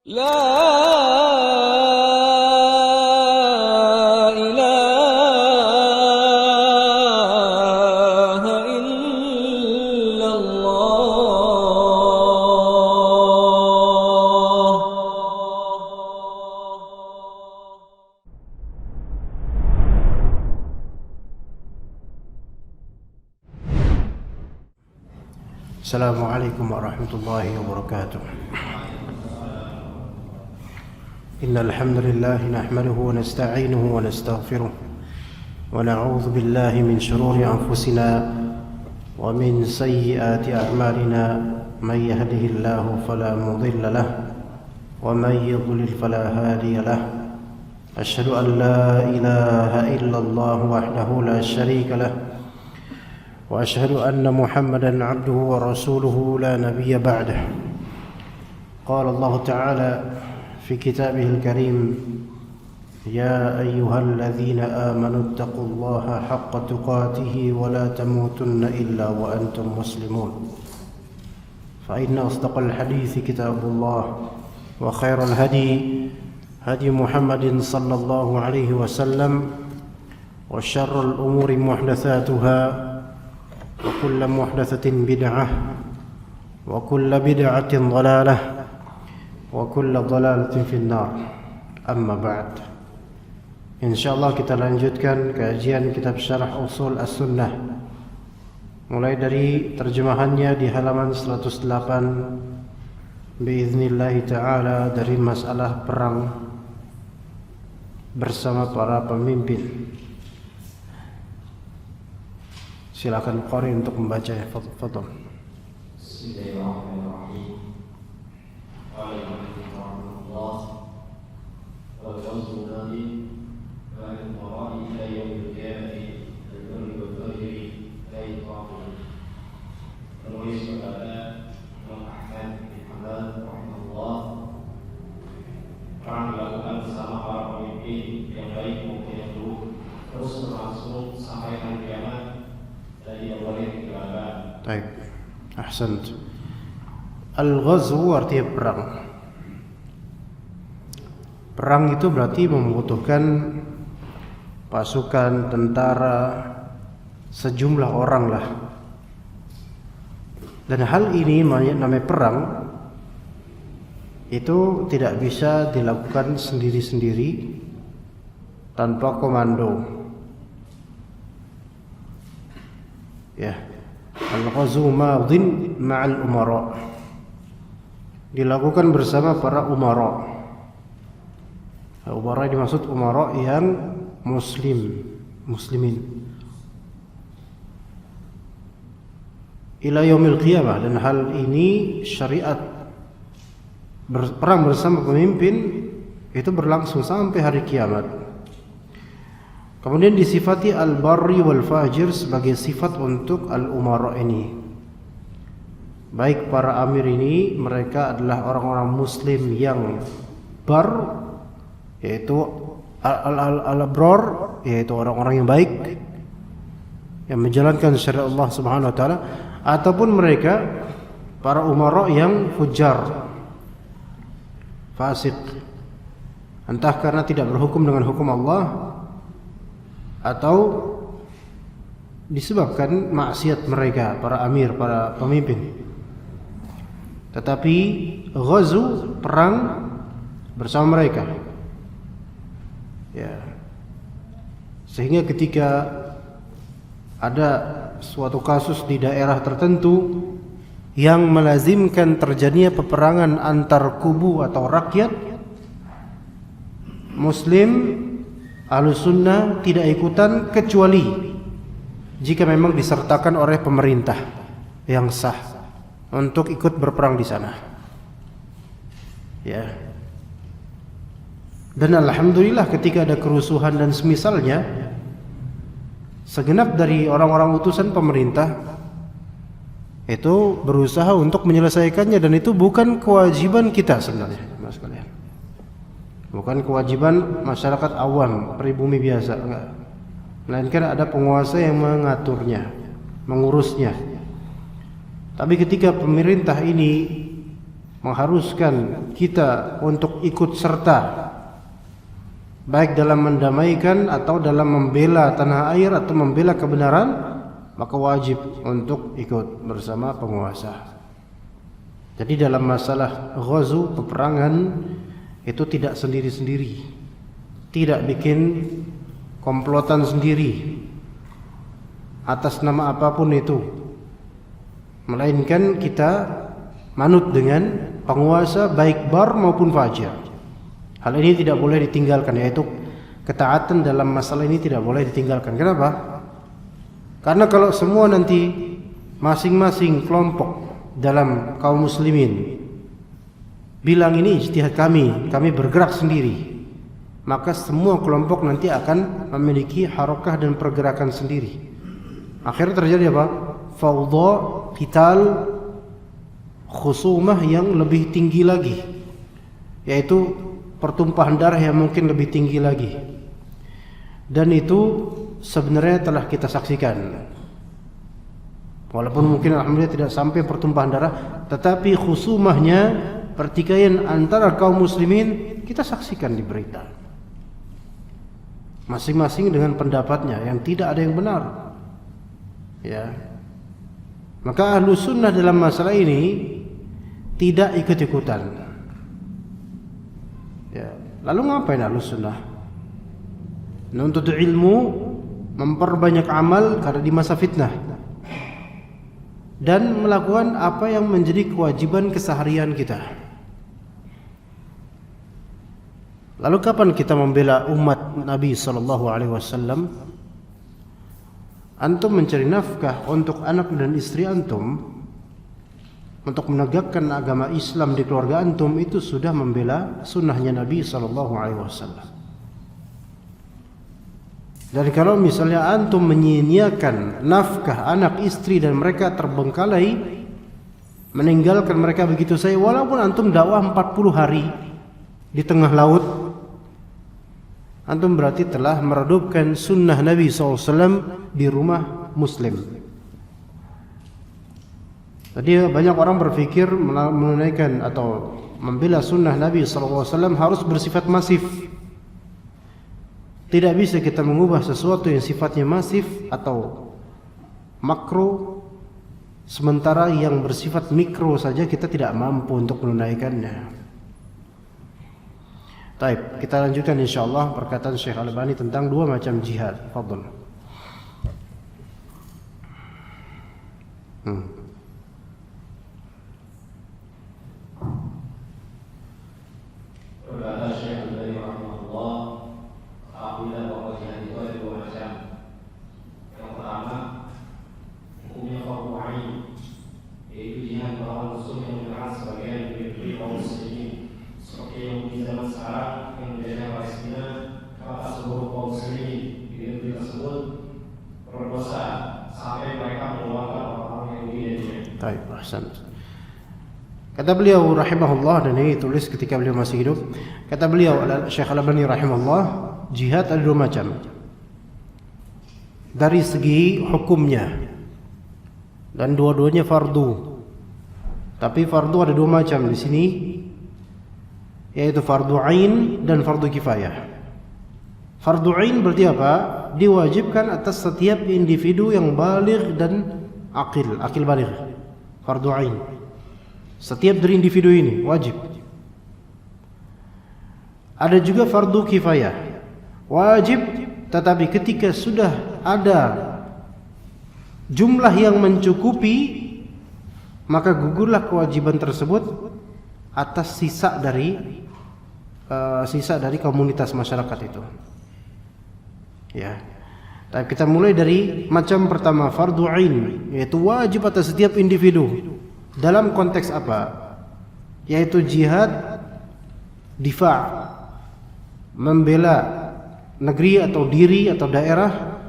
لا إله إلا الله. Assalamualaikum warahmatullahi wabarakatuh. Innal hamdalillah nahmaduhu wa nasta'inuhu wa nastaghfiruh wa na'udzu billahi min shururi anfusina wa min sayyiati a'malina may yahdihillahu fala mudilla lahu wa may yudlil fala hadiya lahu. Asyhadu an la ilaha illallah wahdahu la syarika lahu وأشهد أن محمدًا عبده ورسوله لا نبي بعده. قال الله تعالى في كتابه الكريم: يا أيها الذين آمنوا اتقوا الله حق تقاته ولا تموتن إلا وأنتم مسلمون. فإن أصدق الحديث كتاب الله وخير الهدي هدي محمد صلى الله عليه وسلم وشر الأمور محدثاتها وكل محدثة بدعة وكل بدعة ضلالة وكل ضلالة في النار. أما بعد, insyaallah kita lanjutkan kajian kitab Syarah Ushul As-Sunnah mulai dari terjemahannya di halaman 108 biiznillah taala, dari masalah perang bersama para pemimpin. Silakan qari untuk membaca ya. Fadhal. Bismillahirrahmanirrahim. Waalaikumsalam. Wa qawlu nabi wa al-mara'i ila yawmil qiyamati al-kulli wa al-fajri la yutaqun. Penulis berkata Imam Ahmad bin Hanbal rahimahullah, perang dilakukan bersama para pemimpin yang baik maupun yang buruk terus berlangsung sampai hari kiamat. Baik, ahsant. Al-ghazwu artinya perang. Perang itu berarti membutuhkan pasukan, tentara, sejumlah orang lah. Dan hal ini namanya perang itu tidak bisa dilakukan sendiri-sendiri tanpa komando. Ya, al-ghazwu madin ma'al umara, dilakukan bersama para umara. Umara dimaksud umara yang muslimin. Ila yaumil qiyamah, dan hal ini syariat perang bersama pemimpin itu berlangsung sampai hari kiamat. Kemudian disifati al-barri wal fajir sebagai sifat untuk al-umara ini. Baik para amir ini, mereka adalah orang-orang muslim yang bar, yaitu al-abrar, yaitu orang-orang yang baik yang menjalankan syariat Allah Subhanahu wa taala, ataupun mereka para umara yang fujar, fasik, entah karena tidak berhukum dengan hukum Allah atau disebabkan maksiat mereka, para amir, para pemimpin. Tetapi ghazw, perang bersama mereka, ya. Sehingga ketika ada suatu kasus di daerah tertentu yang melazimkan terjadinya peperangan antar kubu atau rakyat, Muslim Ahlus Sunnah tidak ikutan kecuali jika memang disertakan oleh pemerintah yang sah untuk ikut berperang di sana. Ya. Dan alhamdulillah ketika ada kerusuhan dan semisalnya, segenap dari orang-orang utusan pemerintah itu berusaha untuk menyelesaikannya, dan itu bukan kewajiban kita sebenarnya, Mas kalian. Bukan kewajiban masyarakat awam, pribumi biasa, enggak. Melainkan ada penguasa yang mengaturnya, mengurusnya. Tapi ketika pemerintah ini mengharuskan kita untuk ikut serta, baik dalam mendamaikan atau dalam membela tanah air atau membela kebenaran, maka wajib untuk ikut bersama penguasa. Jadi dalam masalah ghazu, peperangan, itu tidak sendiri-sendiri, tidak bikin komplotan sendiri atas nama apapun itu, melainkan kita manut dengan penguasa baik bar maupun fajir. Hal ini tidak boleh ditinggalkan, yaitu ketaatan dalam masalah ini tidak boleh ditinggalkan. Kenapa? Karena kalau semua nanti masing-masing kelompok dalam kaum muslimin bilang ini ijtihad kami bergerak sendiri, maka semua kelompok nanti akan memiliki harakah dan pergerakan sendiri. Akhirnya terjadi apa? Fawdha, qital, khusumah yang lebih tinggi lagi, yaitu pertumpahan darah yang mungkin lebih tinggi lagi. Dan itu sebenarnya telah kita saksikan. Walaupun mungkin alhamdulillah tidak sampai pertumpahan darah, tetapi khusumahnya, pertikaian antara kaum muslimin kita saksikan di berita. Masing-masing dengan pendapatnya yang tidak ada yang benar. Ya. Maka ahlu sunnah dalam masalah ini tidak ikut-ikutan. Ya. Lalu ngapain ahlu sunnah? Menuntut ilmu, memperbanyak amal karena di masa fitnah, dan melakukan apa yang menjadi kewajiban keseharian kita. Lalu kapan kita membela umat Nabi SAW? Antum mencari nafkah untuk anak dan istri antum, untuk menegakkan agama Islam di keluarga antum, itu sudah membela sunnahnya Nabi SAW. Dan kalau misalnya antum menyia-nyiakan nafkah anak istri dan mereka terbengkalai, meninggalkan mereka begitu saja, walaupun antum dakwah 40 hari di tengah laut, antum berarti telah meredupkan sunnah Nabi SAW di rumah muslim. Jadi banyak orang berpikir menunaikan atau membela sunnah Nabi SAW harus bersifat masif. Tidak bisa kita mengubah sesuatu yang sifatnya masif atau makro, sementara yang bersifat mikro saja kita tidak mampu untuk menunaikannya. Baik, kita lanjutkan insyaallah perkataan Syekh Al-Albani tentang dua macam jihad. Fadhil. Berkata Syekh Al-Albani rahimahullah, apabila bahwa jihad itu ada dua macam. Yang pertama, hukumnya fardhu ain, yaitu jihad melawan musuh yang menyerang sebagian dari kaum muslimin, seperti yang di zaman sekarang yang menjadi Palestina, kata seluruh kaum muslimin di negeri tersebut berdosa sampai mereka mengeluarkan orang-orang yang Yahudi. Baik, ahsan. Kata beliau rahimahullah, dan ini tulis ketika beliau masih hidup. Kata beliau Syekh Al-Albani rahimahullah, jihad ada dua macam dari segi hukumnya, dan dua-duanya fardu. Tapi fardu ada dua macam di sini, yaitu fardu ain dan fardu kifayah. Fardu ain berarti apa? Diwajibkan atas setiap individu yang baligh dan akil baligh. Fardu ain. Setiap dari individu ini wajib. Ada juga fardu kifayah, wajib, tetapi ketika sudah ada jumlah yang mencukupi, maka gugurlah kewajiban tersebut atas sisa dari komunitas masyarakat itu. Ya. Tapi kita mulai dari macam pertama, fardu ain, yaitu wajib atas setiap individu. Dalam konteks apa? Yaitu jihad difa', membela negeri atau diri atau daerah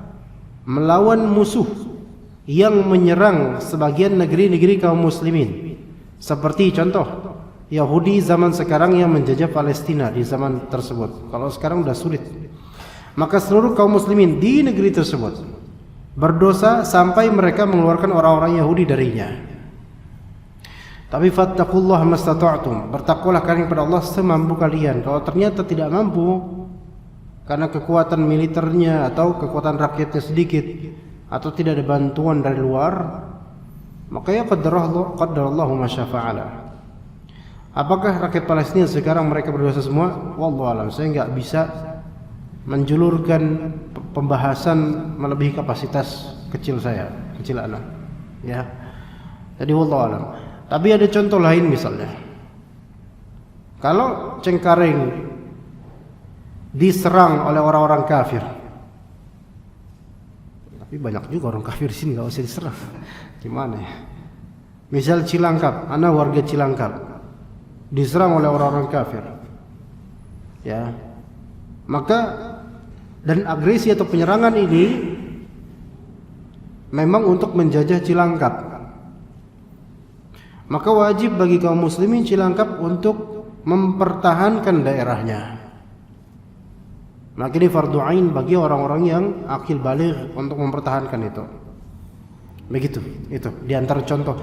melawan musuh yang menyerang sebagian negeri-negeri kaum muslimin. Seperti contoh Yahudi zaman sekarang yang menjajah Palestina di zaman tersebut. Kalau sekarang sudah sulit. Maka seluruh kaum muslimin di negeri tersebut berdosa sampai mereka mengeluarkan orang-orang Yahudi darinya. Tapi fattaqullaha mastata'tum, bertakwalah kalian kepada Allah semampu kalian. Kalau ternyata tidak mampu karena kekuatan militernya atau kekuatan rakyatnya sedikit atau tidak ada bantuan dari luar, maka ya qaddarallahu ma syafa'ala. Apakah rakyat Palestina sekarang mereka berdosa semua? Wallahu alam, saya enggak bisa menjulurkan pembahasan melebihi kapasitas kecil saya, kecil anak. Ya. Jadi wallahu alam. Tapi ada contoh lain misalnya. Kalau Cengkareng diserang oleh orang-orang kafir. Tapi banyak juga orang kafir di sini, enggak usah diserang. Gimana ya? Misal Cilangkap, anak warga Cilangkap diserang oleh orang-orang kafir. Ya. Maka dan agresi atau penyerangan ini memang untuk menjajah Cilangkap. Maka wajib bagi kaum muslimin Cilangkap untuk mempertahankan daerahnya. Maka ini fardu ain bagi orang-orang yang akil baligh untuk mempertahankan itu. Begitu, itu di antara contoh.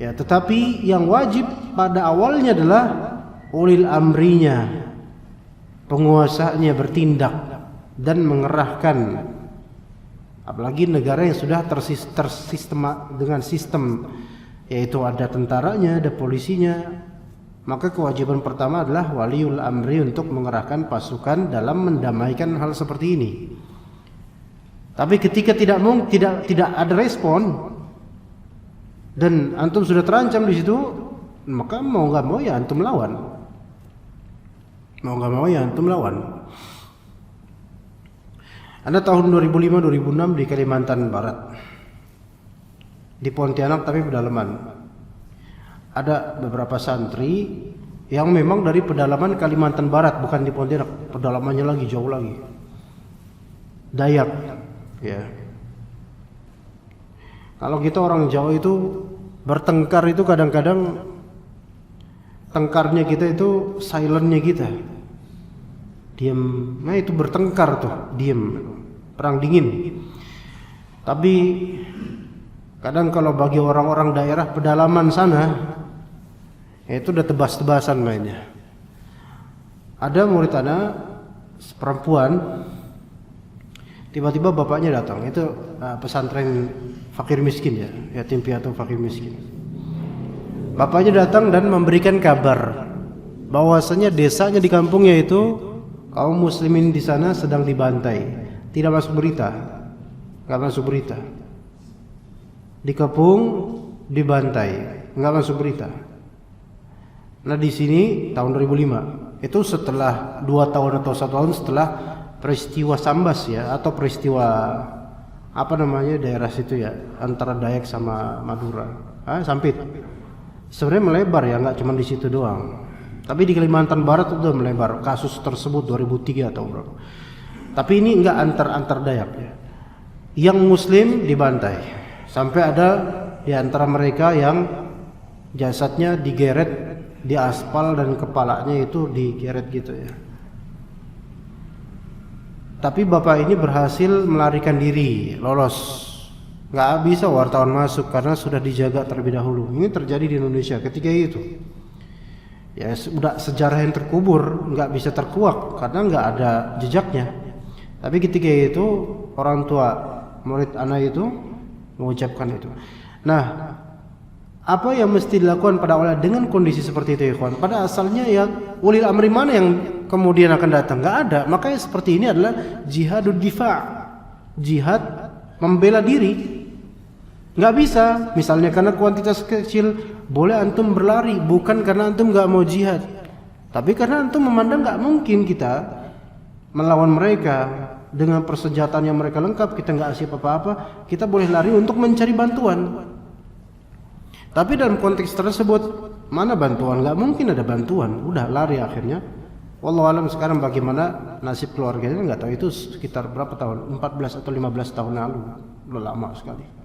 Ya, tetapi yang wajib pada awalnya adalah ulil amrinya, penguasanya bertindak dan mengerahkan. Apalagi negara yang sudah tersistema dengan sistem, yaitu ada tentaranya, ada polisinya, maka kewajiban pertama adalah waliul amri untuk mengerahkan pasukan dalam mendamaikan hal seperti ini. Tapi ketika tidak ada respon dan antum sudah terancam di situ, maka mau nggak mau ya antum lawan. Mau nggak mau ya antum lawan. Ada tahun 2005-2006 di Kalimantan Barat, di Pontianak tapi pedalaman. Ada beberapa santri yang memang dari pedalaman Kalimantan Barat, bukan di Pontianak, pedalamannya lagi jauh lagi. Dayak, ya. Kalau kita orang Jawa itu bertengkar itu kadang-kadang tengkarnya kita itu silentnya kita. Diam, nah itu bertengkar tuh, diam, perang dingin. Tapi kadang kalau bagi orang-orang daerah pedalaman sana, itu udah tebas-tebasan mainnya. Ada murid anak perempuan, tiba-tiba bapaknya datang. Itu pesantren fakir miskin ya, yatim piatu fakir miskin. Bapaknya datang dan memberikan kabar bahwasanya desanya di kampungnya itu kaum muslimin di sana sedang dibantai. Tidak masuk berita, nggak masuk berita. Dikepung, dibantai, nggak masuk berita. Nah di sini tahun 2005, itu setelah 2 tahun atau 1 tahun setelah peristiwa Sambas ya, atau peristiwa apa namanya daerah situ ya, antara Dayak sama Madura, Sampit. Sebenarnya melebar ya, nggak cuma di situ doang. Tapi di Kalimantan Barat udah melebar kasus tersebut 2003 atau berapa. Tapi ini enggak antar Dayak ya. Yang muslim dibantai. Sampai ada di antara mereka yang jasadnya digeret di aspal dan kepalanya itu digeret gitu ya. Tapi bapak ini berhasil melarikan diri, lolos. Nggak bisa wartawan masuk karena sudah dijaga terlebih dahulu. Ini terjadi di Indonesia ketika itu. Ya sudah sejarah yang terkubur, nggak bisa terkuak karena nggak ada jejaknya. Tapi ketika itu orang tua murid anak itu mengucapkan itu. Nah, apa yang mesti dilakukan pada awalnya dengan kondisi seperti itu, ikhwan? Pada asalnya ya ulil amri mana yang kemudian akan datang? Nggak ada. Makanya seperti ini adalah jihadud difa', jihad membela diri. Nggak bisa, misalnya karena kuantitas kecil boleh antum berlari, bukan karena antum nggak mau jihad, tapi karena antum memandang nggak mungkin kita melawan mereka dengan persenjataan yang mereka lengkap, kita nggak siap apa-apa, kita boleh lari untuk mencari bantuan. Tapi dalam konteks tersebut mana bantuan? Nggak mungkin ada bantuan, udah lari akhirnya. Wallahu alam sekarang bagaimana nasib keluarganya nggak tahu, itu sekitar berapa tahun, 14 atau 15 tahun lalu, udah lama sekali.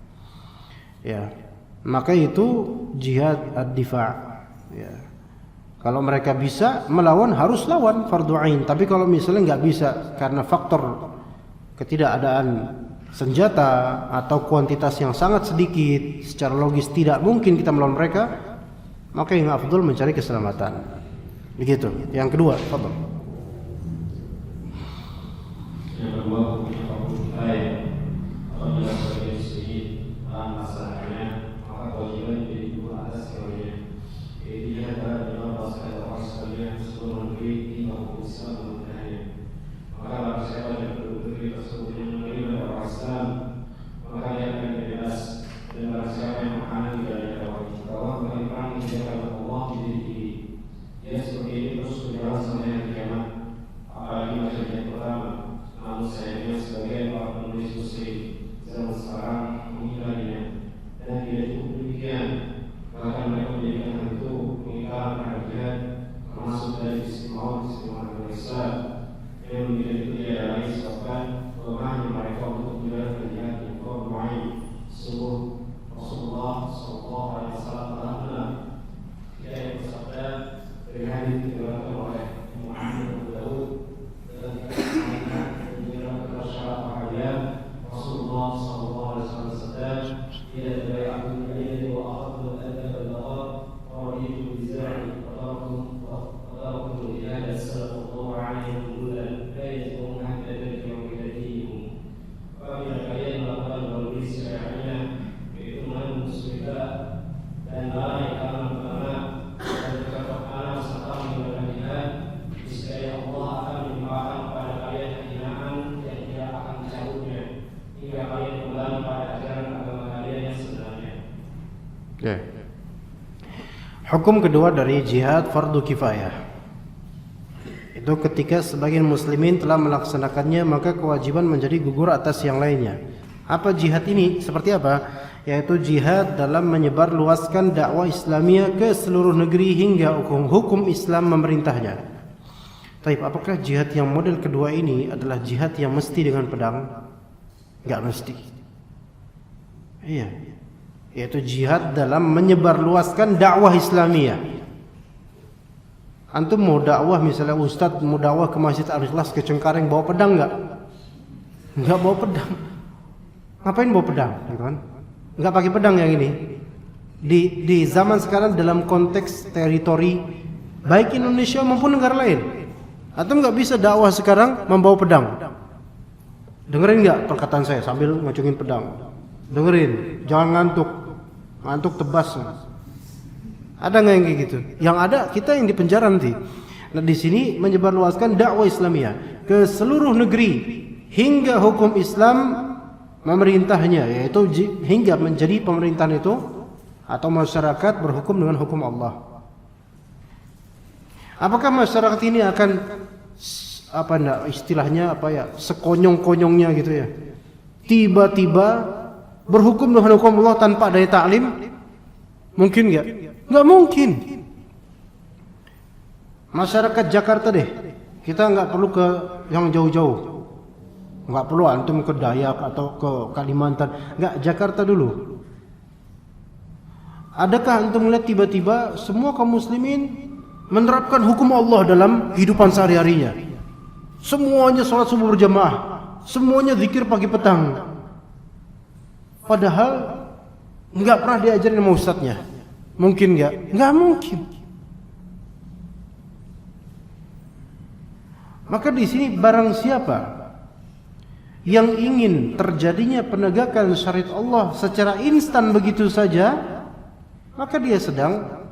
Ya, maka itu jihad ad-difa'. Ya. Kalau mereka bisa melawan harus lawan fardu ain. Tapi kalau misalnya nggak bisa karena faktor ketidakadaan senjata atau kuantitas yang sangat sedikit, secara logis tidak mungkin kita melawan mereka, maka yang afdal mencari keselamatan. Begitu. Yang kedua, fadhal. Yang kedua, hukumnya fardu kifayah. Apabila sebagian sedikit paham masalahnya, maka kewajiban menjadi dua atas yang lainnya. Yaitu jihad dalam menyelamatkan orang sekalian seluruh negeri hingga hukum Islam memerintahnya. Maka barang siapa yang penduduk negeri tersebut yang menerima dakwah Islam, maka dia akan bebas. Dan barang siapa yang menghalangi dari dakwah beriman menjaga Allah di diri diri, dia seperti ini terus berjalan sampai hari kiamat. Apalagi maksudnya pertama. Namun sayangnya sebagian para penulis muslim zaman sekarang mengingkarinya, dan tidak cukup demikian, bahkan mereka menjadikan hal itu pengingkaran terhadap jihad, termasuk dari sisi agama Islam, yang menjadi itu tidak lain disebabkan lemahnya mereka untuk menjalankan jihad di fardu ain. Sungguh Rasulullah SAW telah benar ketika yang bersabda dari hadis diriwayatkan oleh Muhammad bin Daud dan Rasulullah SAW bersabda, tidak terbaik aku menjadi wa akhadul adab al-laqab wa raditu bizari wa tarakul jihad sallallahu alaihi wasallam la yasmuna hatta yadriku bidatihi. Apabila kalian melakukan berlebih syariahnya, yaitu menanggung musibah dan lalai karena pertama dan bercakap anak serta meninggalkan jihad, niscaya Allah akan melimpahkan kepada kalian kehinaan yang tidak akan dicabutnya hingga kalian kembali pada ajaran agama kalian yang sebenarnya. Okay. Hukum kedua dari jihad fardu kifayah itu ketika sebagian muslimin telah melaksanakannya, maka kewajiban menjadi gugur atas yang lainnya. Apa jihad ini? Seperti apa? Yaitu jihad dalam menyebarluaskan dakwah Islamiyah ke seluruh negeri hingga hukum Islam memerintahnya. Taib, apakah jihad yang model kedua ini adalah jihad yang mesti dengan pedang? Enggak mesti. Iya. Yaitu jihad dalam menyebarluaskan dakwah Islamiyah. Antum mau dakwah, misalnya ustaz mau dakwah ke Masjid Al-Ikhlas ke Cengkareng, bawa pedang enggak? Enggak bawa pedang. Ngapain bawa pedang, kan? Enggak pakai pedang yang ini. Di zaman sekarang dalam konteks teritori baik Indonesia maupun negara lain, antum enggak bisa dakwah sekarang membawa pedang. Dengerin enggak perkataan saya sambil ngacungin pedang? Dengerin, jangan ngantuk. Ngantuk tebas. Ada nggak yang kayak gitu? Yang ada kita yang di penjara nanti. Nah, di sini menyebarluaskan dakwah Islamiyah ke seluruh negeri hingga hukum Islam memerintahnya, yaitu hingga menjadi pemerintahan itu atau masyarakat berhukum dengan hukum Allah. Apakah masyarakat ini akan istilahnya sekonyong-konyongnya gitu ya? Tiba-tiba berhukum dengan hukum Allah tanpa adanya taklim? Mungkin enggak? Enggak mungkin. Masyarakat Jakarta deh, kita enggak perlu ke yang jauh-jauh. Enggak perlu antum ke Dayak atau ke Kalimantan. Enggak, Jakarta dulu. Adakah antum melihat tiba-tiba semua kaum muslimin menerapkan hukum Allah dalam kehidupan sehari-harinya? Semuanya sholat subuh berjamaah, semuanya zikir pagi petang. Padahal enggak pernah diajarin sama ustadznya. Mungkin enggak? Enggak mungkin. Maka di sini barang siapa yang ingin terjadinya penegakan syariat Allah secara instan begitu saja, maka dia sedang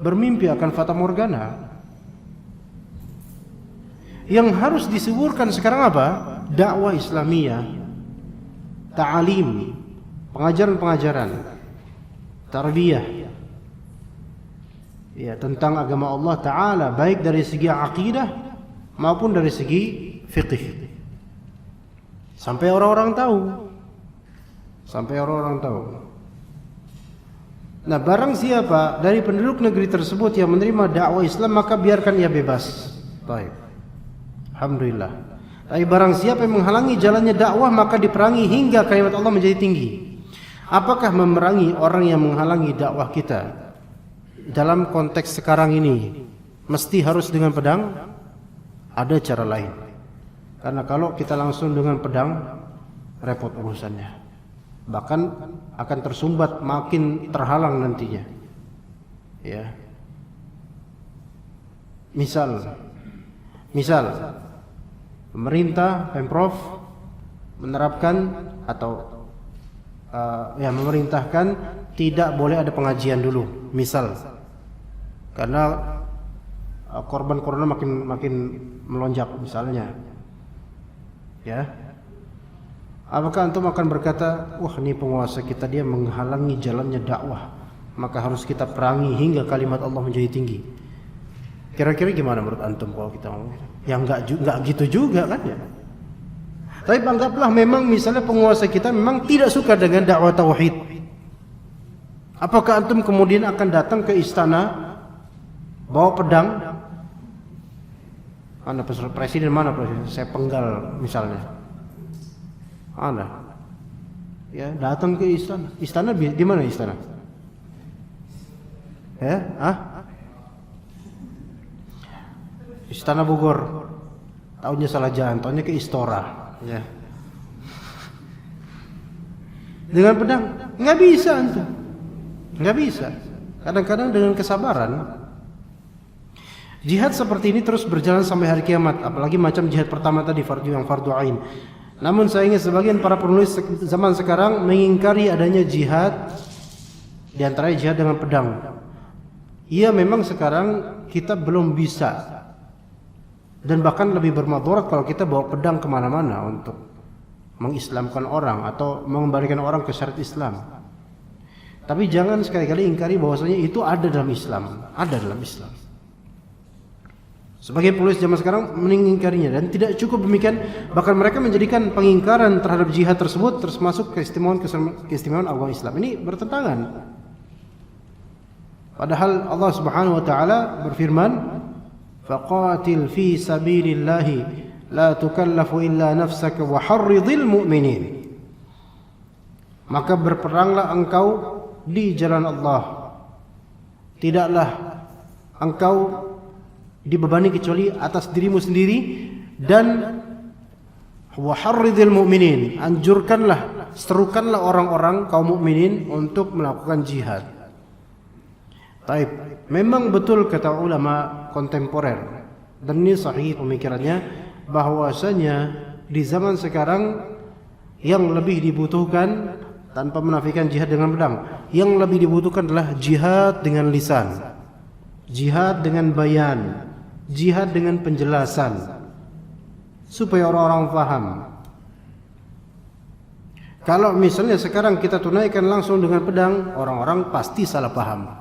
bermimpi akan fata morgana. Yang harus disuburkan sekarang apa? Dakwah Islamiyah, ta'alim, pengajaran-pengajaran, tarbiyah, ya, tentang agama Allah Ta'ala, baik dari segi akidah maupun dari segi fiqh, sampai orang-orang tahu. Nah, barang siapa dari penduduk negeri tersebut yang menerima dakwah Islam, maka biarkan ia bebas. Baik, alhamdulillah. Tapi barang siapa yang menghalangi jalannya dakwah, maka diperangi hingga kalimat Allah menjadi tinggi. Apakah memerangi orang yang menghalangi dakwah kita dalam konteks sekarang ini mesti harus dengan pedang? Ada cara lain. Karena kalau kita langsung dengan pedang, repot urusannya. Bahkan akan tersumbat, makin terhalang nantinya. Ya. Misal pemerintah, Pemprov menerapkan atau memerintahkan tidak boleh ada pengajian dulu, misal karena korban corona makin melonjak misalnya. Ya. Apakah antum akan berkata, wah ini penguasa kita dia menghalangi jalannya dakwah, maka harus kita perangi hingga kalimat Allah menjadi tinggi? Kira-kira gimana menurut antum kalau kita ngomong? Ya enggak gitu juga kan ya. Tapi anggaplah memang misalnya penguasa kita memang tidak suka dengan dakwah tauhid. Apakah antum kemudian akan datang ke istana bawa pedang? Mana presiden, mana presiden? Saya penggal misalnya. Ada. Ya, datang ke istana. Istana di mana istana? Ya, Istana Bogor. Taunya salah jalan, taunya ke Istora, ya. Dengan pedang nggak bisa antum. Nggak bisa. Kadang-kadang dengan kesabaran. Jihad seperti ini terus berjalan sampai hari kiamat, apalagi macam jihad pertama tadi yang fardu ain. Namun saya ingin sebagian para penulis zaman sekarang mengingkari adanya jihad, di antaranya jihad dengan pedang. Iya, memang sekarang kita belum bisa, dan bahkan lebih bermadarat kalau kita bawa pedang kemana-mana untuk mengislamkan orang atau mengembalikan orang ke syariat Islam. Tapi jangan sekali-kali ingkari bahwasanya itu ada dalam Islam, ada dalam Islam. Sebagai penulis zaman sekarang mengingkarinya, dan tidak cukup demikian, bahkan mereka menjadikan pengingkaran terhadap jihad tersebut termasuk keistimewaan agama Islam. Ini bertentangan. Padahal Allah Subhanahu wa taala berfirman, "Faqatil fi sabilillahi la tukallafu illa nafsaka wa harridil mu'minin." Maka berperanglah engkau di jalan Allah. Tidaklah engkau dibebani kecuali atas dirimu sendiri, dan wa harridil mu'minin, anjurkanlah, serukanlah orang-orang kaum mukminin untuk melakukan jihad. Taib, memang betul kata ulama kontemporer, dan ini sahih pemikirannya, bahwasanya di zaman sekarang yang lebih dibutuhkan, tanpa menafikan jihad dengan pedang, yang lebih dibutuhkan adalah jihad dengan lisan, jihad dengan bayan, jihad dengan penjelasan, supaya orang-orang paham. Kalau misalnya sekarang kita tunaikan langsung dengan pedang, orang-orang pasti salah paham,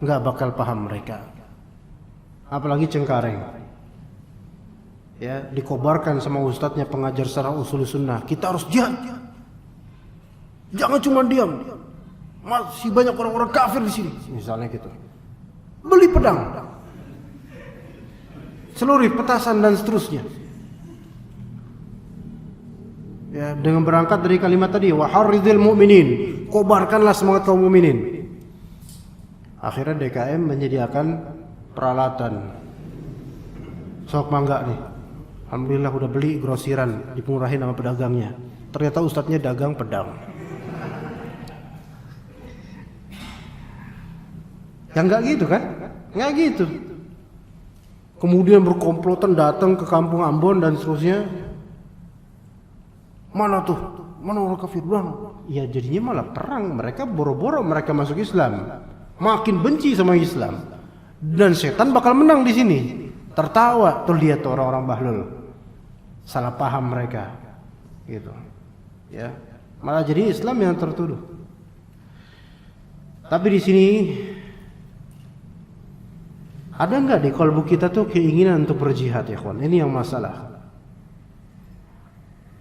nggak bakal paham mereka. Apalagi Cengkareng, ya, dikobarkan sama ustadznya pengajar syarah usul sunnah, kita harus jihad, jangan cuma diam, masih banyak orang-orang kafir di sini, misalnya gitu. Beli pedang, celurit, petasan dan seterusnya. Ya, dengan berangkat dari kalimat tadi, wa harridil mu'minin, kobarkanlah semangat kaum mukminin. Akhirnya DKM menyediakan peralatan. Sok mangga nih. Alhamdulillah udah beli grosiran, dipengurahin sama pedagangnya. Ternyata ustadznya dagang pedang. Ya enggak gitu kan? Enggak gitu. Kemudian berkomplotan datang ke kampung Ambon dan seterusnya. Mana tuh? Mana orang kafir? Ya jadinya malah perang. Mereka boro-boro mereka masuk Islam, makin benci sama Islam, dan setan bakal menang di sini. Tertawa tuh, lihat tuh orang-orang bahlul, salah paham mereka, gitu. Ya, malah jadi Islam yang tertuduh. Tapi di sini ada enggak di kalbu kita tuh keinginan untuk berjihad, ya kawan? Ini yang masalah.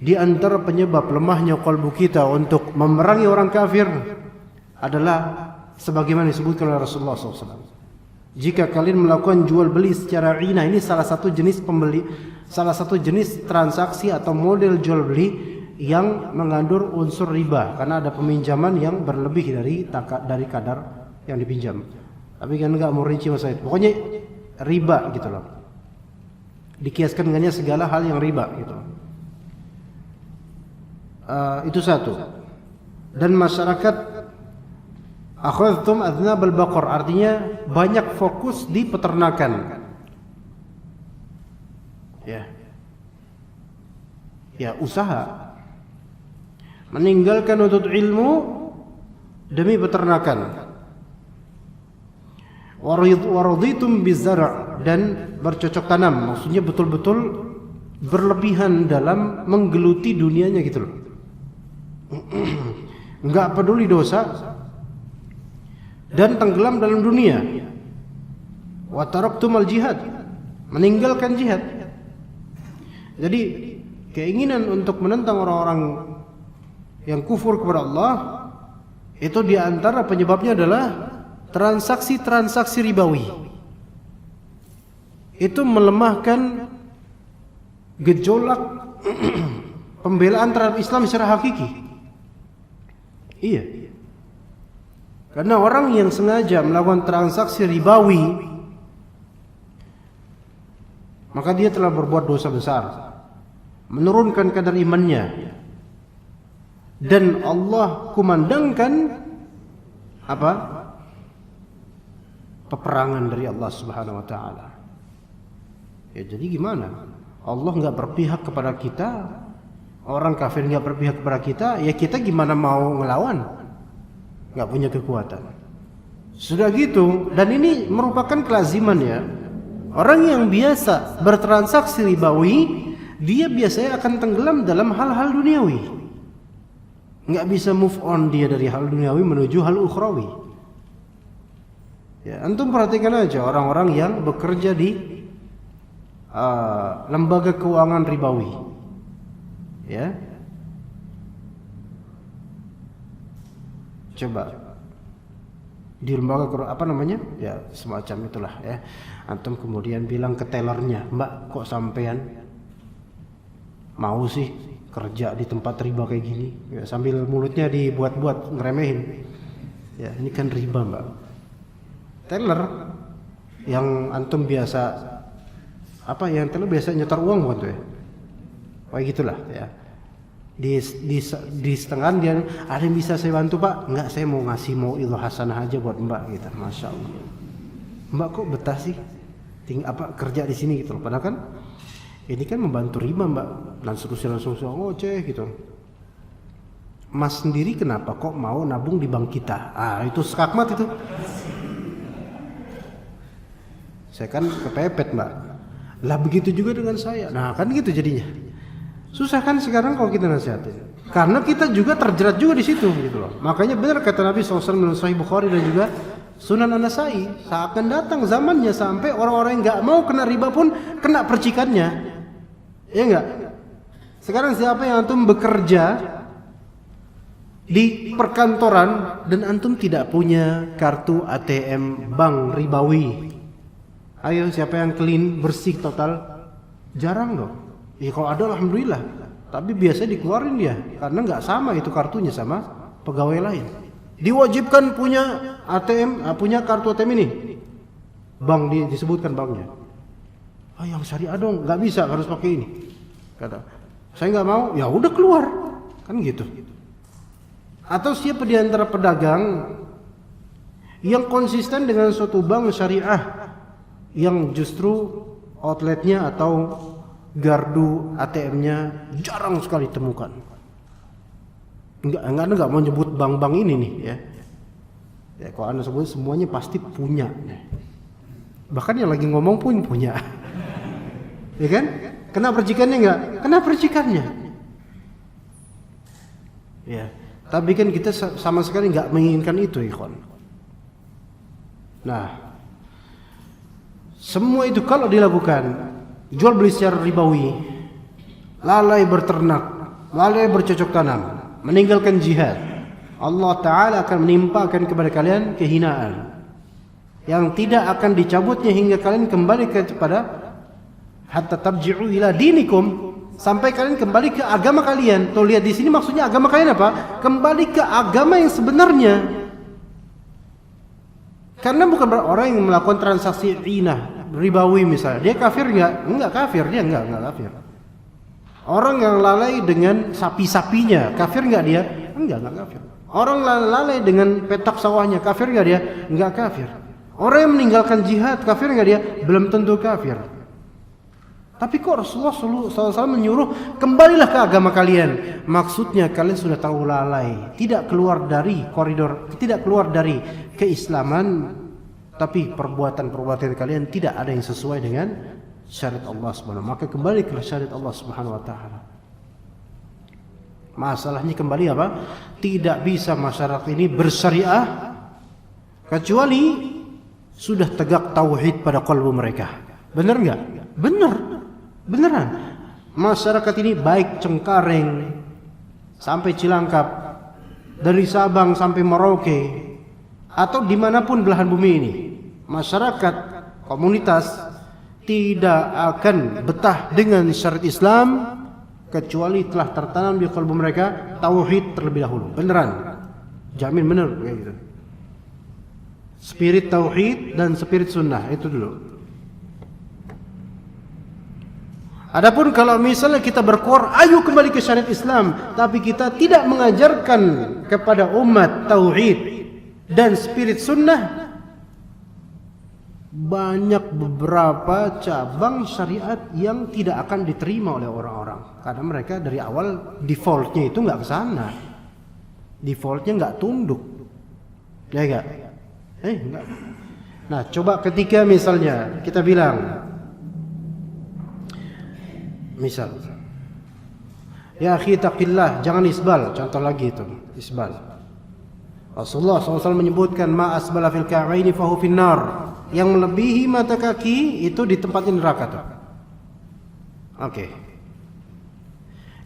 Di antara penyebab lemahnya kalbu kita untuk memerangi orang kafir adalah sebagaimana disebutkan oleh Rasulullah SAW. Jika kalian melakukan jual beli secara ina, ini salah satu jenis pembeli, salah satu jenis transaksi atau model jual beli yang mengandung unsur riba, karena ada peminjaman yang berlebih dari kadar yang dipinjam. Tapi kan enggak mau rinci masalah itu. Pokoknya riba gitu loh. Dikiaskan dengannya segala hal yang riba gitu. Itu satu. Dan masyarakat Akhadhtum adnabal baqar, artinya banyak fokus di peternakan. Ya, usaha. Meninggalkan untuk ilmu demi peternakan. Waraditum bizar', dan bercocok tanam, maksudnya betul-betul berlebihan dalam menggeluti dunianya gitu loh. Enggak peduli dosa dan tenggelam dalam dunia. Wa taraktumal jihad, meninggalkan jihad. Jadi keinginan untuk menentang orang-orang yang kufur kepada Allah itu diantara penyebabnya adalah transaksi-transaksi ribawi. Itu melemahkan gejolak pembelaan terhadap Islam secara hakiki. Iya. Karena orang yang sengaja melakukan transaksi ribawi, maka dia telah berbuat dosa besar, menurunkan kadar imannya, dan Allah kumandangkan apa? Peperangan dari Allah Subhanahu wa taala. Ya, jadi gimana? Allah enggak berpihak kepada kita, orang kafir enggak berpihak kepada kita, ya kita gimana mau ngelawan? Enggak punya kekuatan. Sudah gitu, dan ini merupakan kelaziman ya. Orang yang biasa bertransaksi ribawi, dia biasanya akan tenggelam dalam hal-hal duniawi. Enggak bisa move on dia dari hal duniawi menuju hal ukhrawi. Ya, antum perhatikan aja orang-orang yang bekerja di lembaga keuangan ribawi. Ya. Coba di lembaga apa namanya? Ya, semacam itulah ya. Antum kemudian bilang ke tellernya, "Mbak, kok sampean mau sih kerja di tempat riba kayak gini?" Ya, sambil mulutnya dibuat-buat ngeremehin. Ya, ini kan riba, Mbak. Teller yang antum biasa yang teller biasa nyetor uang bukan tuh ya? Kayak gitulah ya. Di setengah dia, "Ada yang bisa saya bantu, Pak?" "Enggak, saya mau ngasih mau'izah hasanah aja buat Mbak," gitu. Masya Allah. "Mbak kok betah sih kerja di sini gitu loh. Padahal kan ini kan membantu riba, Mbak. Dan seterusnya ngoceh gitu. Mas sendiri kenapa kok mau nabung di bank kita?" Itu skakmat itu. Saya kan kepepet, Mbak. Lah begitu juga dengan saya. Nah, kan gitu jadinya. Susah kan sekarang kalau kita nasihatin. Karena kita juga terjerat juga di situ gitu loh. Makanya benar kata Nabi SAW menurut Sahih Bukhari dan juga Sunan An-Nasai, akan datang zamannya sampai orang-orang yang enggak mau kena riba pun kena percikannya. Iya enggak? Sekarang siapa yang antum bekerja di perkantoran dan antum tidak punya kartu ATM bank ribawi? Ayo, siapa yang clean, bersih total? Jarang dong. Ya kalau ada alhamdulillah. Tapi biasa dikeluarin dia karena nggak sama itu kartunya sama pegawai lain. Diwajibkan punya ATM, punya kartu ATM ini. Bank disebutkan banknya. Yang syariah dong, nggak bisa, harus pakai ini. Kata, saya nggak mau, ya udah keluar, kan gitu. Atau siapa di antara pedagang yang konsisten dengan suatu bank syariah yang justru outletnya atau gardu ATM-nya jarang sekali temukan. Enggak mau nyebut bank-bank ini nih ya. Ya kalau Anda sebut semuanya pasti punya. Bahkan yang lagi ngomong pun punya. Ya kan? Kena percikannya enggak? Kena percikannya. Ya, tapi kan kita sama sekali enggak menginginkan itu, ikhwan. Nah, semua itu kalau dilakukan jual beli secara ribawi, lalai berternak, lalai bercocok tanam, meninggalkan jihad, Allah Ta'ala akan menimpakan kepada kalian kehinaan yang tidak akan dicabutnya hingga kalian kembali kepada hatta tarji'u ila dinikum, sampai kalian kembali ke agama kalian. Tuh lihat di sini maksudnya agama kalian apa? Kembali ke agama yang sebenarnya. Karena bukan orang yang melakukan transaksi inah, ribawi misalnya, dia kafir enggak? Enggak kafir, dia enggak kafir. Orang yang lalai dengan sapi-sapinya, kafir enggak dia? Enggak kafir. Orang lalai dengan petak sawahnya, kafir nggak dia? Nggak kafir. Orang yang meninggalkan jihad, kafir nggak dia? Belum tentu kafir. Tapi kok Rasulullah SAW menyuruh kembalilah ke agama kalian. Maksudnya kalian sudah terlalu lalai, tidak keluar dari koridor, tidak keluar dari keislaman, tapi perbuatan-perbuatan kalian tidak ada yang sesuai dengan syariat Allah Subhanahu. Maka kembali ke syariat Allah Subhanahu wa taala. Masalahnya kembali apa? Tidak bisa masyarakat ini bersyariah kecuali sudah tegak tauhid pada kalbu mereka. Benar enggak? Benar. Beneran. Masyarakat ini baik Cengkareng sampai Cilangkap, dari Sabang sampai Merauke, atau dimanapun belahan bumi ini, masyarakat komunitas tidak akan betah dengan syariat Islam kecuali telah tertanam di kalbu mereka tauhid terlebih dahulu. Beneran, jamin bener kayak gitu. Spirit tauhid dan spirit sunnah itu dulu. Adapun kalau misalnya kita berkuar, ayo kembali ke syariat Islam, tapi kita tidak mengajarkan kepada umat tauhid dan spirit sunnah, banyak beberapa cabang syariat yang tidak akan diterima oleh orang-orang karena mereka dari awal defaultnya itu nggak ke sana, defaultnya nggak tunduk, ya enggak? Enggak. Nah, coba ketika misalnya kita bilang, misal, ya akhi taqillah, jangan isbal, contoh lagi itu isbal. Rasulullah SAW menyebutkan ma asbala fil ka'baini fahu finnar, yang melebihi mata kaki itu di tempat neraka tuh. Oke.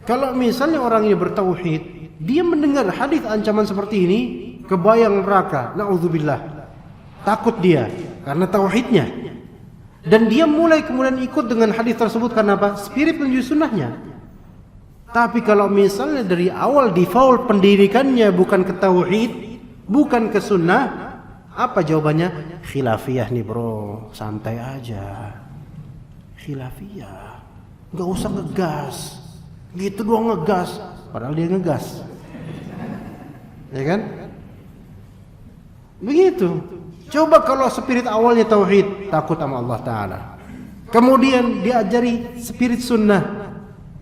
Kalau misalnya orang ini bertauhid, dia mendengar hadis ancaman seperti ini, kebayang neraka, naudzubillah, takut dia karena tauhidnya, dan dia mulai kemudian ikut dengan hadis tersebut karena apa? Spirit menuju sunnahnya. Tapi kalau misalnya dari awal default pendidikannya bukan ke tauhid, bukan ke sunnah, apa jawabannya? Khilafiyah nih bro, santai aja. Khilafiyah, nggak usah ngegas, gitu doang ngegas, padahal dia ngegas, ya kan? Begitu. Coba kalau spirit awalnya tauhid, takut sama Allah Ta'ala, kemudian diajari spirit sunnah,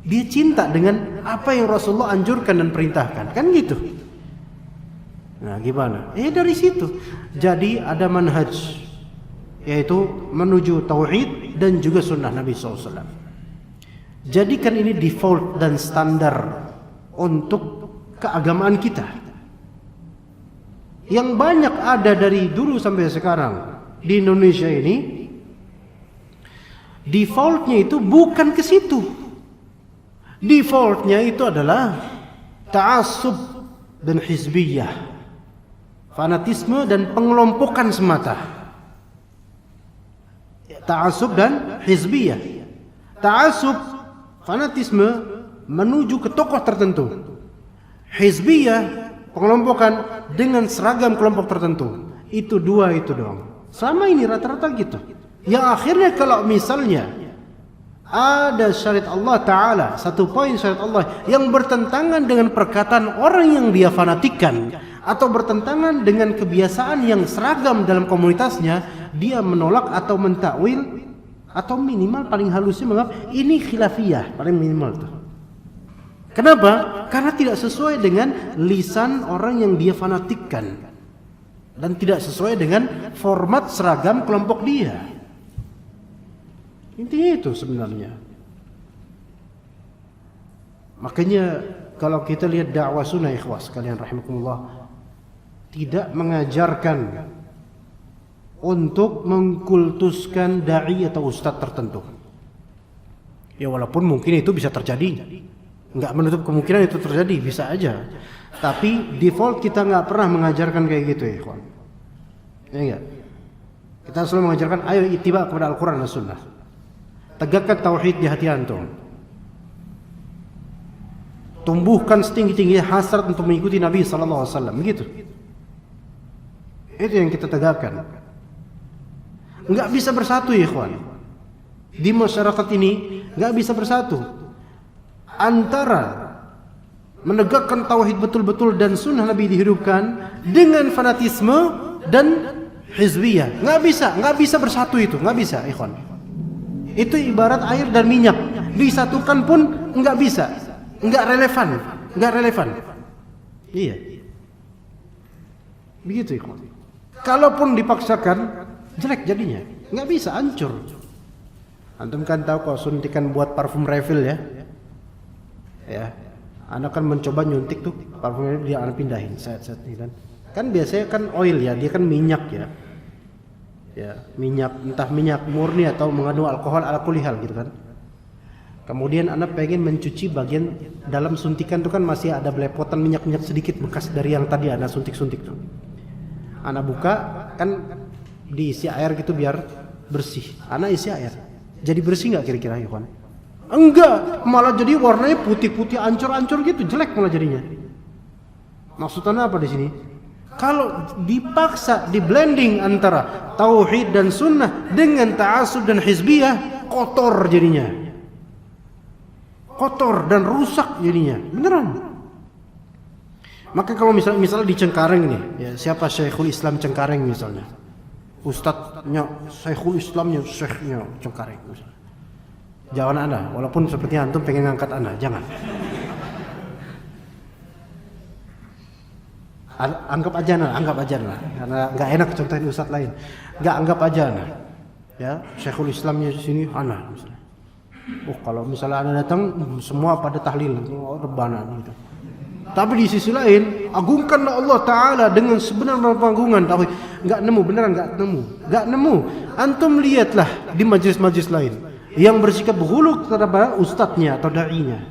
dia cinta dengan apa yang Rasulullah anjurkan dan perintahkan, kan gitu. Nah gimana? Dari situ jadi ada manhaj, yaitu menuju tauhid dan juga sunnah Nabi SAW. Jadikan ini default dan standar untuk keagamaan kita, yang banyak ada dari dulu sampai sekarang di Indonesia ini. Defaultnya itu bukan ke situ. Defaultnya itu adalah ta'assub dan hizbiyah, fanatisme dan pengelompokan semata. Ta'assub dan hizbiyah. Ta'assub, fanatisme menuju ke tokoh tertentu. Hizbiyah, pengelompokan dengan seragam kelompok tertentu. Itu dua itu doang. Selama ini rata-rata gitu. Yang akhirnya kalau misalnya ada syariat Allah Ta'ala, satu poin syariat Allah yang bertentangan dengan perkataan orang yang dia fanatikan, atau bertentangan dengan kebiasaan yang seragam dalam komunitasnya, dia menolak atau mentakwil, atau minimal paling halusnya menganggap ini khilafiyah, paling minimal tuh. Kenapa? Karena tidak sesuai dengan lisan orang yang dia fanatikkan, dan tidak sesuai dengan format seragam kelompok dia. Intinya itu sebenarnya. Makanya kalau kita lihat dakwah sunnah, ikhwas kalian rahimakumullah, tidak mengajarkan untuk mengkultuskan dai atau ustadz tertentu. Ya walaupun mungkin itu bisa terjadi, nggak menutup kemungkinan itu terjadi, bisa aja. Tapi default kita nggak pernah mengajarkan kayak gitu ya ikhwan. Ya enggak? Kita selalu mengajarkan ayo ittiba kepada Al-Quran dan Sunnah. Tegakkan tauhid di hati antum. Tumbuhkan setinggi-tingginya hasrat untuk mengikuti Nabi SAW. Begitu. Itu yang kita tegakkan. Nggak bisa bersatu ya ikhwan. Di masyarakat ini nggak bisa bersatu antara menegakkan tauhid betul-betul dan sunnah Nabi dihidupkan dengan fanatisme dan hizbiyah. Nggak bisa bersatu itu, nggak bisa, ikhwan. Itu ibarat air dan minyak, disatukan pun nggak bisa, nggak relevan. Iya, begitu ikhwan. Kalaupun dipaksakan, jelek jadinya, nggak bisa, hancur. Antum kan tahu kalau suntikan buat parfum refill ya. Anak kan mencoba nyuntik tuh parfumnya, dia anak pindahin set kan. Kan biasanya kan oil ya, dia kan minyak ya. Ya, minyak, entah minyak murni atau mengandung alkohol ala kulli hal gitu kan. Kemudian anak pengen mencuci bagian dalam suntikan tuh kan masih ada belepotan minyak-minyak sedikit bekas dari yang tadi anak suntik-suntik tuh. Anak buka kan diisi air gitu biar bersih. Anak isi air. Jadi bersih enggak kira-kira ikhwan? Enggak, malah jadi warnanya putih-putih ancur-ancur gitu, jelek malah jadinya. Maksudnya apa di sini? Kalau dipaksa di blending antara tauhid dan sunnah dengan ta'assub dan hizbiyah, kotor jadinya. Kotor dan rusak jadinya. Beneran. Maka kalau misalnya di Cengkareng nih, ya, siapa Syekhul Islam Cengkareng misalnya? Ustadznya Syekhul Islamnya Syekhnya Cengkareng misalnya. Jangan Anda, walaupun sepertinya antum pengen ngangkat Anda, jangan. Anggap aja nah, karena nggak enak contohin ustadz lain. Nggak, anggap aja nah. Ya, Syekhul Islamnya di sini Ana misalnya. Kalau misalnya Anda datang, semua pada tahlil, rebana gitu. Tapi di sisi lain, agungkanlah Allah Ta'ala dengan sebenar-benar panggungan tauhid. Nggak nemu. Antum lihatlah di majelis-majelis lain yang bersikap berhulu terhadap ustadznya atau da'inya.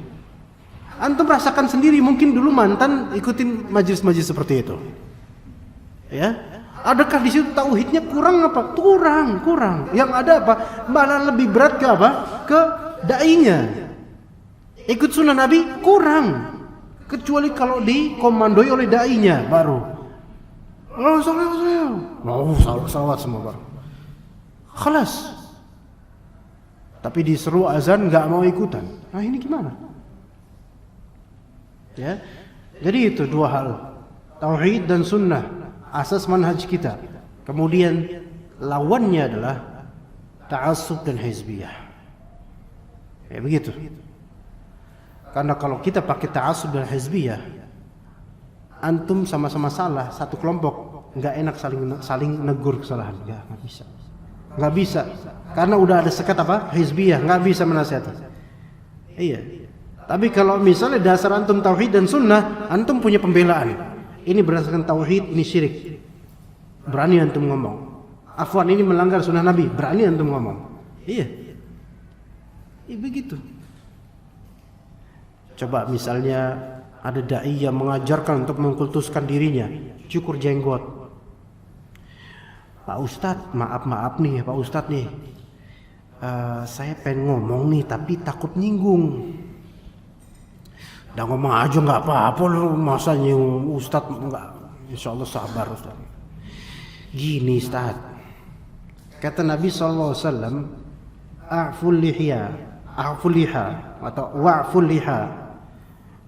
Antum rasakan sendiri, mungkin dulu mantan ikutin majelis-majelis seperti itu. Ya, adakah di situ tauhidnya kurang apa? Kurang. Yang ada apa? Malah lebih berat ke apa? Ke da'inya. Ikut sunnah Nabi kurang. Kecuali kalau dikomandoi oleh da'inya baru. Salawat semua baru. Khalas. Tapi diseru azan nggak mau ikutan. Nah ini gimana? Ya, jadi itu dua hal, tauhid dan sunnah, asas manhaj kita. Kemudian lawannya adalah ta'assub dan hizbiyah. Ya begitu. Karena kalau kita pakai ta'assub dan hizbiyah, antum sama-sama salah, satu kelompok, nggak enak saling negur kesalahan, nggak bisa. Karena udah ada sekat apa? Hizbiyah, nggak bisa menasihati. Iya. Tapi kalau misalnya dasar antum tauhid dan sunnah, antum punya pembelaan. Ini berdasarkan tauhid, ini syirik. Berani antum ngomong. Afwan, ini melanggar sunnah Nabi, berani antum ngomong. Iya. Begitu. Coba misalnya ada dai yang mengajarkan untuk mengkultuskan dirinya, cukur jenggot. Pak Ustadz, maaf nih Pak Ustadz nih. Saya pengen ngomong nih tapi takut nyinggung. Udah ngomong aja nggak apa-apa loh, masa nyinggung Ustadz nggak? Insya Allah sabar Ustadz. Gini Ustadz, kata Nabi SAW, a'ful liha atau wa'ful liha,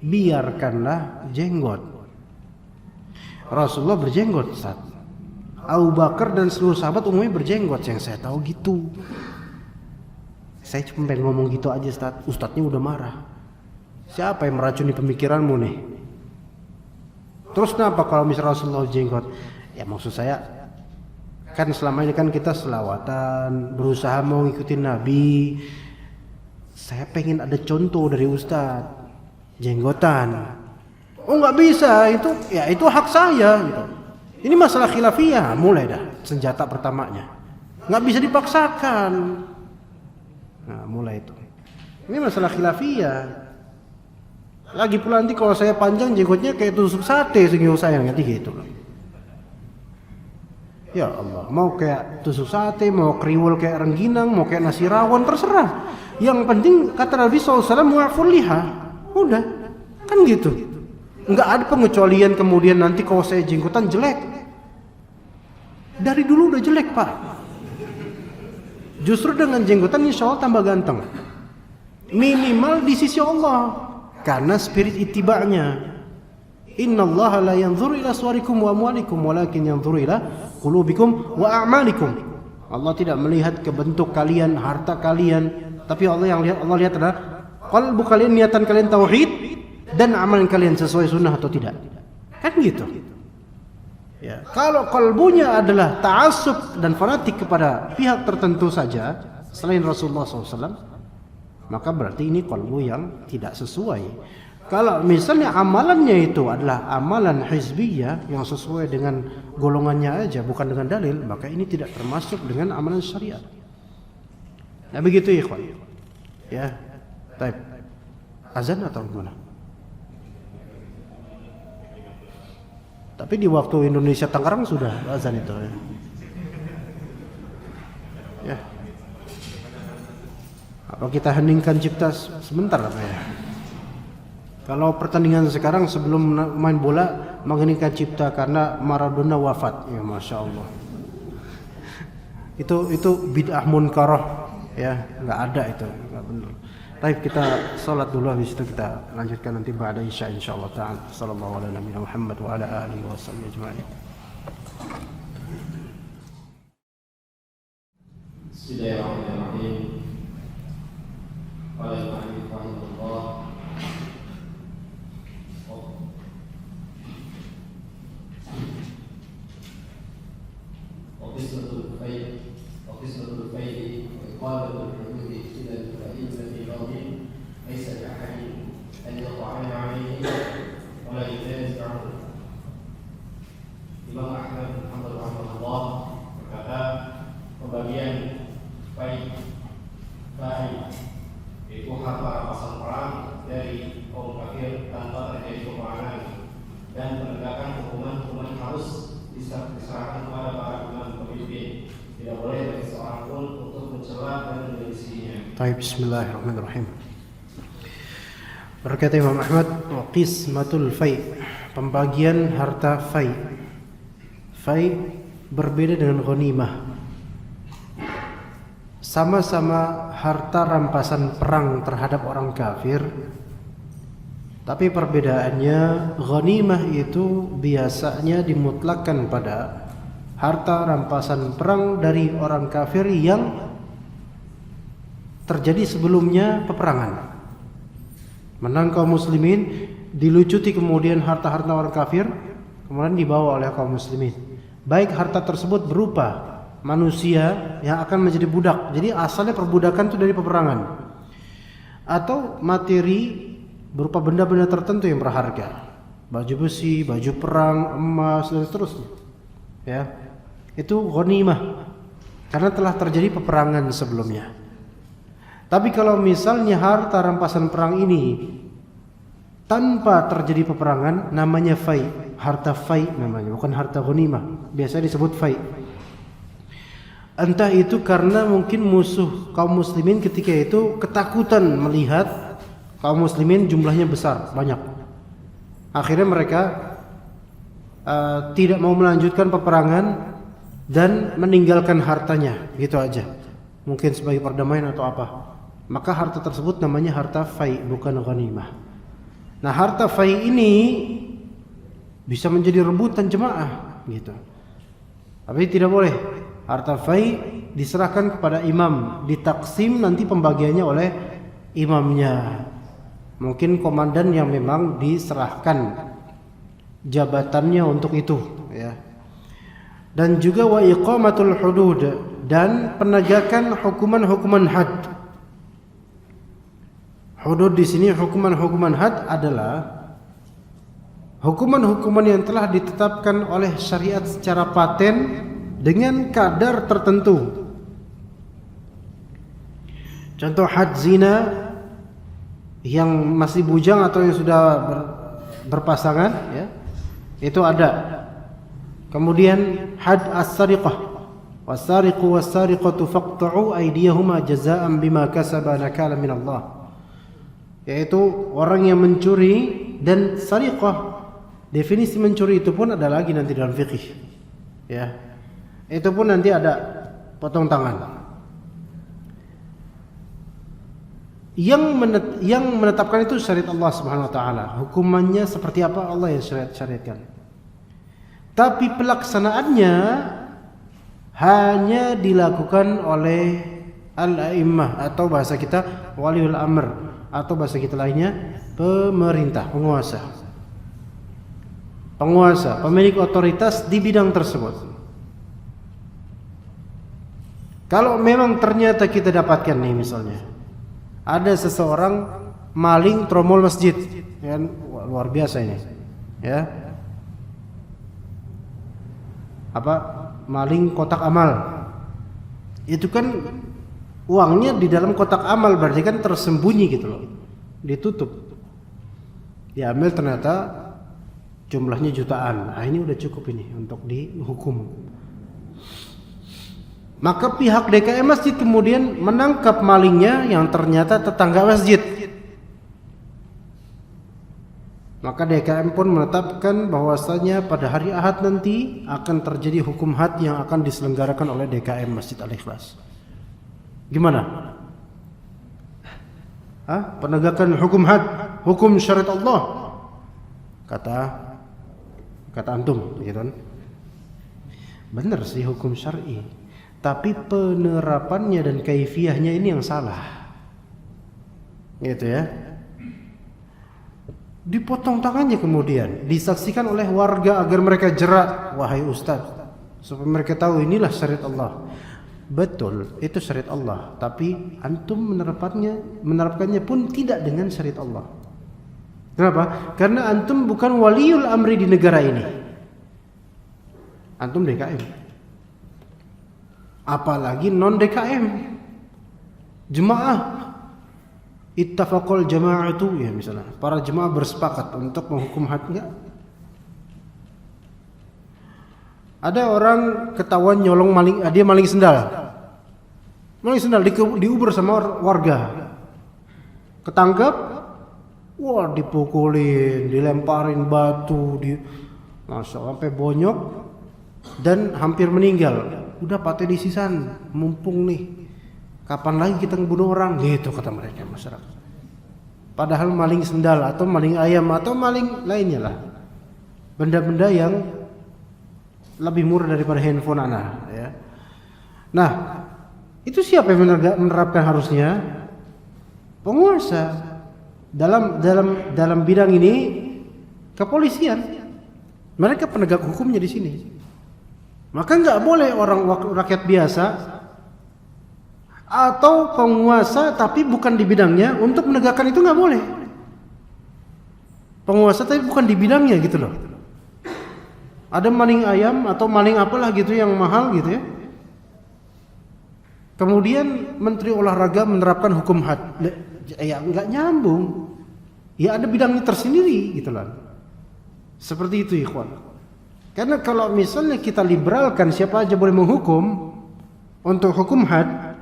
biarkanlah jenggot. Rasulullah berjenggot Ustadz. Abu Bakar dan seluruh sahabat umumnya berjenggot, yang saya tahu gitu. Saya cuma pengen ngomong gitu aja Ustadz. Ustadznya udah marah. Siapa yang meracuni pemikiranmu nih? Terus kenapa kalau misalnya Rasulullah jenggot? Ya maksud saya, kan selama ini kan kita selawatan, berusaha mau ngikutin Nabi. Saya pengen ada contoh dari Ustadz, jenggotan. Oh nggak bisa, itu hak saya gitu. Ini masalah khilafiyah, mulai dah senjata pertamanya. Nggak bisa dipaksakan. Nah, mulai itu. Ini masalah khilafiyah. Lagi pula nanti kalau saya panjang jenggotnya kayak tusuk sate segitu saya nanti gitu. Ya Allah, mau kayak tusuk sate, mau kriwul kayak rengginang, mau kayak nasi rawon, terserah. Yang penting kata Nabi SAW, wa'ful liha. Udah, kan gitu. Enggak ada pengecualian kemudian nanti kalau saya jenggotan jelek. Dari dulu udah jelek Pak. Justru dengan jenggotan insya Allah tambah ganteng. Minimal di sisi Allah. karena spirit ittiba'nya. Innallaha la yanzuru ila suwarikum wa amwalikum walakin yanzuru ila qulubikum wa a'malikum. Allah tidak melihat ke bentuk kalian, harta kalian, tapi Allah lihat adalah qalbu kalian, niatan kalian tauhid dan amalan kalian sesuai sunnah atau tidak. Kan gitu. Ya, kalau kalbunya adalah ta'assub dan fanatik kepada pihak tertentu saja selain Rasulullah SAW, maka berarti ini kalbu yang tidak sesuai. Kalau misalnya amalannya itu adalah amalan hizbiyah yang sesuai dengan golongannya aja, bukan dengan dalil, maka ini tidak termasuk dengan amalan syariat. Nah begitu ya ikhwan. Ya, baik. Azan atau gimana? Tapi di waktu Indonesia Tangerang sudah azan itu ya. Ya. Apa kita heningkan cipta sebentar apa ya? Kalau pertandingan sekarang sebelum main bola mengheningkan cipta karena Maradona wafat, ya masya Allah. Itu bid'ah munkarah, ya nggak ada itu, nggak benar. Baik, kita salat dulu, habis itu kita lanjutkan nanti ba'da isya insyaallah ta'ala. Sallallahu ala nabiyina Muhammad wa ala alihi washabbihi ajma'in. Bismillahirrahmanirrahim. Qala al-mu'allif rahimahullah وقسمة الفيء وإقامة الحدود إلى الفائدة الأرض ليس لأحد أن يطعن عليه ولا يتنازع. Imam Ahmad bin Hanbal rahimahullah berkata, pembagian fai itu harta rampasan perang dari kaum kafir tanpa terjadi peperangan, dan penegakan hukuman harus diserahkan kepada para imam pemimpin. Tidak boleh bagi seorang pun untuk mencela dan menyelisihinya. Baik, bismillahirrahmanirrahim. Berkata Imam Ahmad, wa qismatul fai, pembagian harta fai. Fai berbeda dengan ghanimah. Sama-sama harta rampasan perang terhadap orang kafir, tapi perbedaannya ghanimah itu biasanya dimutlakkan pada harta rampasan perang dari orang kafir yang terjadi sebelumnya peperangan. Menang kaum muslimin, dilucuti kemudian harta-harta orang kafir, kemudian dibawa oleh kaum muslimin. Baik harta tersebut berupa manusia yang akan menjadi budak, jadi asalnya perbudakan itu dari peperangan, atau materi berupa benda-benda tertentu yang berharga, baju besi, baju perang, emas, dan seterusnya. Ya, itu ghanimah karena telah terjadi peperangan sebelumnya. Tapi kalau misalnya harta rampasan perang ini tanpa terjadi peperangan, namanya fai, harta fai namanya, bukan harta ghanimah. Biasanya disebut fai. Entah itu karena mungkin musuh kaum muslimin ketika itu ketakutan melihat kaum muslimin jumlahnya besar, banyak. Akhirnya mereka tidak mau melanjutkan peperangan dan meninggalkan hartanya, gitu aja. Mungkin sebagai perdamaian atau apa. Maka harta tersebut namanya harta fai, bukan ghanimah. Nah, harta fai ini bisa menjadi rebutan jemaah, gitu. Tapi tidak boleh. Harta fai diserahkan kepada imam, ditaksim nanti pembagiannya oleh imamnya. Mungkin komandan yang memang diserahkan jabatannya untuk itu, ya. Dan juga wa iqamatul hudud, dan penegakan hukuman-hukuman had. Hudud di sini, hukuman-hukuman had adalah hukuman-hukuman yang telah ditetapkan oleh syariat secara paten dengan kadar tertentu. Contoh had zina yang masih bujang atau yang sudah berpasangan, ya, itu ada. Kemudian had as-sariqah, was-sariqu was-sariqatu faqta'u aydiyahuma jazaa'an bima kasaba nakala min Allah. Yaitu orang yang mencuri dan sariqah. Definisi mencuri itu pun ada lagi nanti dalam fikih. Ya. Itu pun nanti ada potong tangan. Yang menetapkan itu syariat Allah Subhanahu wa taala. Hukumannya seperti apa Allah yang syariatkan. Tapi pelaksanaannya hanya dilakukan oleh al-a'immah atau bahasa kita waliul amr atau bahasa kita lainnya pemerintah, penguasa, pemilik otoritas di bidang tersebut. Kalau memang ternyata kita dapatkan nih misalnya ada seseorang maling tromol masjid, ya, luar biasa ini, ya. Maling kotak amal. Itu kan uangnya di dalam kotak amal, berarti kan tersembunyi gitu loh. Ditutup. Diambil ternyata jumlahnya jutaan. Nah, ini udah cukup ini untuk dihukum. Maka pihak DKM masjid kemudian menangkap malingnya yang ternyata tetangga masjid. Maka DKM pun menetapkan bahwasanya pada hari Ahad nanti akan terjadi hukum had yang akan diselenggarakan oleh DKM Masjid Al-Ikhlas. Gimana? Penegakan hukum had, hukum syariat Allah. Kata antum, gitu kan? Benar sih hukum syar'i, tapi penerapannya dan kaifiyahnya ini yang salah. Gitu ya. Dipotong tangannya kemudian disaksikan oleh warga agar mereka jerak, wahai ustaz, supaya mereka tahu inilah syariat Allah. Betul, itu syariat Allah, tapi antum menerapkannya pun tidak dengan syariat Allah. Kenapa? Karena antum bukan waliul amri di negara ini. Antum DKM. Apalagi non DKM. Jemaah ittafaqal jama'atu, ya misalnya para jemaah bersepakat untuk menghukum had, enggak? Ada orang ketahuan nyolong maling, dia maling sendal. Maling sendal diuber sama warga. Ketangkep, wah dipukulin, dilemparin batu, Masya Allah, sampai bonyok dan hampir meninggal. Udah patah di sisan, mumpung nih. Kapan lagi kita ngebunuh orang? Gitu kata mereka masyarakat. Padahal maling sendal atau maling ayam atau maling lainnya lah, benda-benda yang lebih murah daripada handphone anak, ya. Nah, itu siapa yang menerapkan harusnya? Penguasa. Dalam bidang ini kepolisian. Mereka penegak hukumnya di sini. Maka nggak boleh orang rakyat biasa atau penguasa tapi bukan di bidangnya untuk menegakkan itu, nggak boleh. Penguasa tapi bukan di bidangnya gitu loh. Ada maling ayam atau maling apalah gitu yang mahal gitu ya. Kemudian Menteri Olahraga menerapkan hukum had. Ya nggak nyambung. Ya ada bidangnya tersendiri gitu loh. Seperti itu ikhwan. Karena kalau misalnya kita liberalkan siapa aja boleh menghukum untuk hukum had,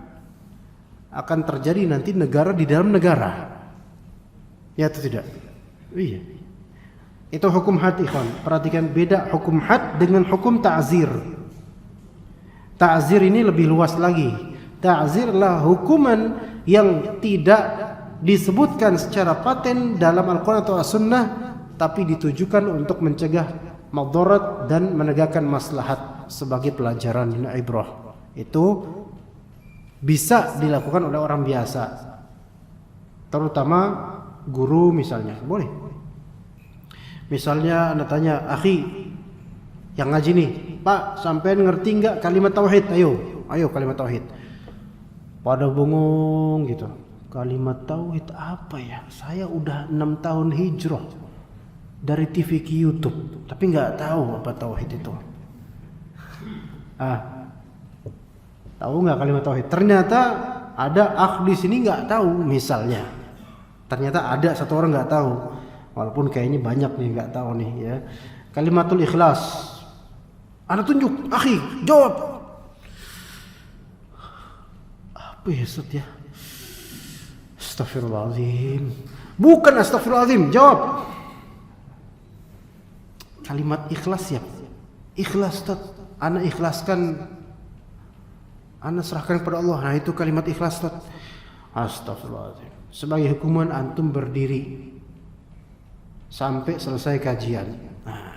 akan terjadi nanti negara di dalam negara. Ya atau tidak? Iya. Itu hukum had ikhwan. Perhatikan beda hukum had dengan hukum ta'zir. Ta'zir ini lebih luas lagi. Ta'zir adalah hukuman yang tidak disebutkan secara paten dalam Al-Quran atau As-Sunnah, tapi ditujukan untuk mencegah madarat dan menegakkan maslahat sebagai pelajaran dan ibrah. Itu bisa dilakukan oleh orang biasa, terutama guru misalnya, boleh. Misalnya anda tanya, akhi yang ngaji nih, Pak, sampean ngerti nggak kalimat tauhid? Ayo kalimat tauhid. Pada bengong gitu. Kalimat tauhid apa ya? Saya udah 6 tahun hijrah dari TV ke YouTube, tapi nggak tahu apa tauhid itu. Tahu nggak kalimat tauhid? Ternyata ada di sini nggak tahu misalnya. Ternyata ada satu orang nggak tahu, walaupun kayaknya banyak nih nggak tahu nih ya. Kalimatul ikhlas. Anda tunjuk, akhi, jawab. Apa ya Ustaz ya? Astagfirullahaladzim. Bukan astagfirullahaladzim, jawab. Kalimat ikhlas ya. Ikhlas Ustaz. Ana ikhlaskan, Anda serahkan kepada Allah. Nah itu kalimat ikhlas Ustaz. Astagfirullahaladzim. Sebagai hukuman antum berdiri sampai selesai kajian. Nah,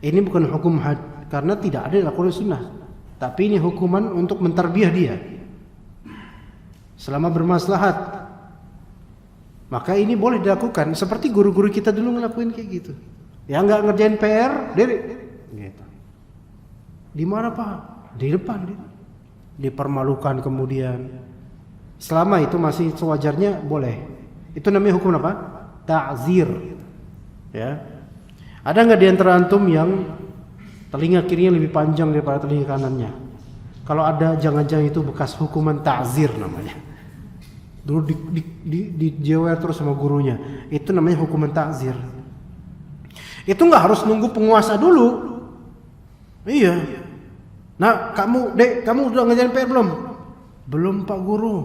ini bukan hukum had karena tidak ada dalam Al-Quran Sunnah, tapi ini hukuman untuk mentarbiah dia selama bermaslahat. Maka ini boleh dilakukan seperti guru-guru kita dulu ngelakuin kayak gitu. Yang nggak ngerjain PR, diri gitu. Di mana Pak? Di depan dia. Dipermalukan kemudian. Selama itu masih sewajarnya boleh. Itu namanya hukum apa? Ta'zir. Ya. Ada nggak di antara antum yang telinga kirinya lebih panjang daripada telinga kanannya? Kalau ada, jangan-jangan itu bekas hukuman ta'zir namanya. Dulu dijewer terus sama gurunya. Itu namanya hukuman ta'zir. Itu nggak harus nunggu penguasa dulu. Iya. Nah, kamu udah ngerjain PR belum? Belum Pak Guru.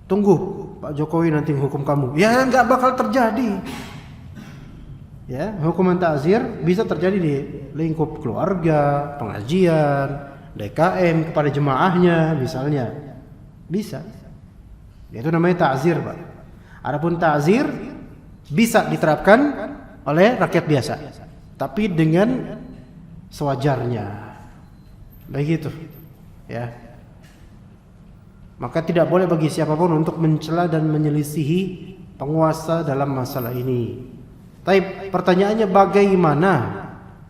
Tunggu Pak Jokowi nanti hukum kamu. Ya nggak bakal terjadi. Ya, hukuman ta'zir bisa terjadi di lingkup keluarga, pengajian, DKM kepada jemaahnya misalnya. Bisa. Itu namanya ta'zir, Pak. Adapun ta'zir bisa diterapkan oleh rakyat biasa, tapi dengan sewajarnya. Begitu. Ya. Maka tidak boleh bagi siapapun untuk mencela dan menyelisihi penguasa dalam masalah ini. Tapi pertanyaannya bagaimana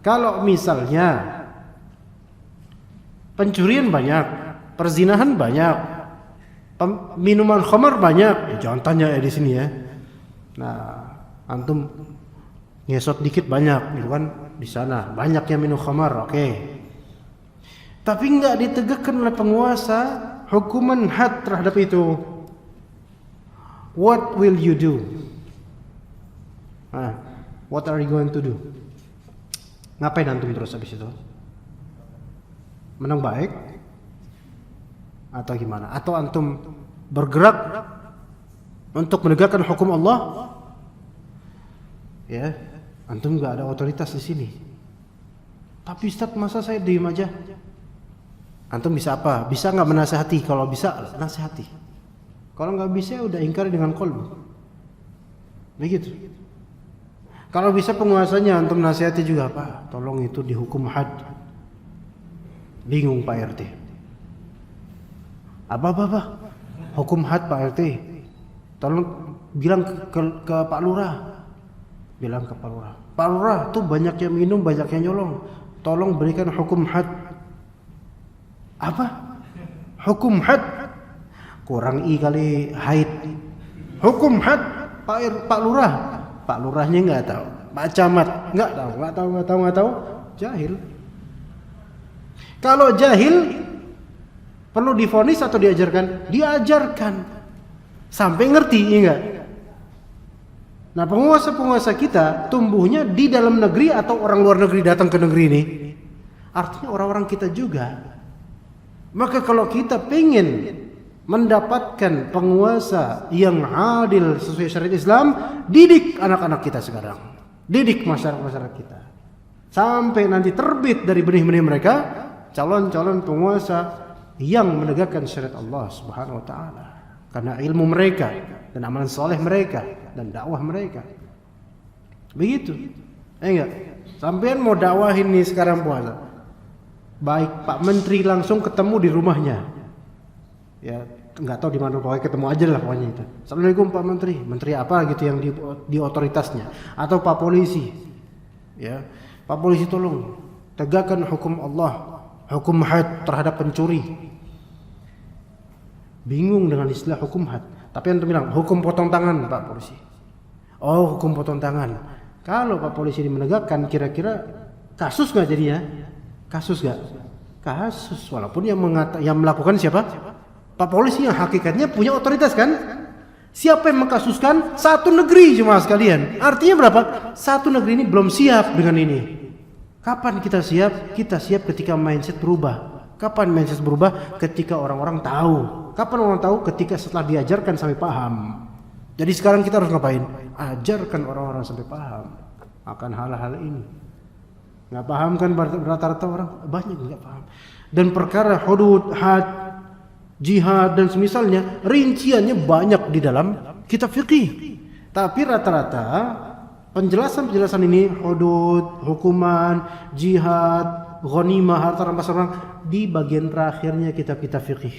kalau misalnya pencurian banyak, perzinahan banyak, minuman khamar banyak, ya jangan tanya ya di sini ya. Nah, antum ngesot dikit banyak, gitu kan? Di sana banyak yang minum khamar, oke. Tapi enggak ditegakkan oleh penguasa hukuman had terhadap itu. What will you do? What are you going to do? Ngapain antum terus habis itu? Menang baik? Atau gimana? Atau antum bergerak untuk menegakkan hukum Allah? Ya, antum nggak ada otoritas di sini. Tapi Ustaz, masa saya diem aja? Antum bisa apa? Bisa nggak menasihati? Kalau bisa, nasihati. Kalau nggak bisa, udah ingkar dengan qalbu. Begitu. Kalau bisa penguasanya antum nasihati juga, Pak, tolong itu dihukum had. Bingung Pak RT. Apa? Hukum had Pak RT. Tolong bilang ke Pak Lurah. Bilang ke Pak Lurah. Pak Lurah tuh banyak yang minum, banyak yang nyolong. Tolong berikan hukum had. Apa? Hukum had. Kurang i kali haid. Hukum had Pak Lurah. Pak Lurahnya nggak tahu, Pak Camat nggak tahu, jahil. Kalau jahil perlu divonis atau diajarkan? Diajarkan sampai ngerti, enggak? Nah, penguasa kita tumbuhnya di dalam negeri atau orang luar negeri datang ke negeri ini? Artinya orang-orang kita juga. Maka kalau kita pengen mendapatkan penguasa yang adil sesuai syariat Islam, didik anak-anak kita sekarang, didik masyarakat kita, sampai nanti terbit dari benih-benih mereka calon-calon penguasa yang menegakkan syariat Allah Subhanahu wa taala, karena ilmu mereka dan amalan soleh mereka dan dakwah mereka. Begitu. Enggak? Sampean mau dakwahin nih sekarang puasa, baik Pak Menteri langsung ketemu di rumahnya. Ya, nggak tahu di mana, pokoknya ketemu aja lah pokoknya itu. Assalamualaikum Pak Menteri, Menteri apa gitu yang di otoritasnya, atau Pak Polisi, ya Pak Polisi tolong tegakkan hukum Allah, hukum had terhadap pencuri. Bingung dengan istilah hukum had, tapi yang bilang hukum potong tangan Pak Polisi. Oh, hukum potong tangan. Kalau Pak Polisi ini menegakkan, kira-kira kasus nggak jadinya? Kasus nggak? Kasus, walaupun yang melakukan siapa? Pak Polisi yang hakikatnya punya otoritas kan? Siapa yang mengkasuskan? Satu negeri cuma sekalian. Artinya berapa? Satu negeri ini belum siap dengan ini. Kapan kita siap? Kita siap ketika mindset berubah. Kapan mindset berubah? Ketika orang-orang tahu. Kapan orang tahu? Ketika setelah diajarkan sampai paham. Jadi sekarang kita harus ngapain? Ajarkan orang-orang sampai paham akan hal-hal ini. Nggak paham kan rata-rata orang? Banyak nggak paham. Dan perkara hudud, had, jihad dan semisalnya, rinciannya banyak di dalam kitab fikih. Tapi rata-rata penjelasan-penjelasan ini, hudud, hukuman, jihad, ghanimah, harta rampasan orang, di bagian terakhirnya kitab-kitab fikih.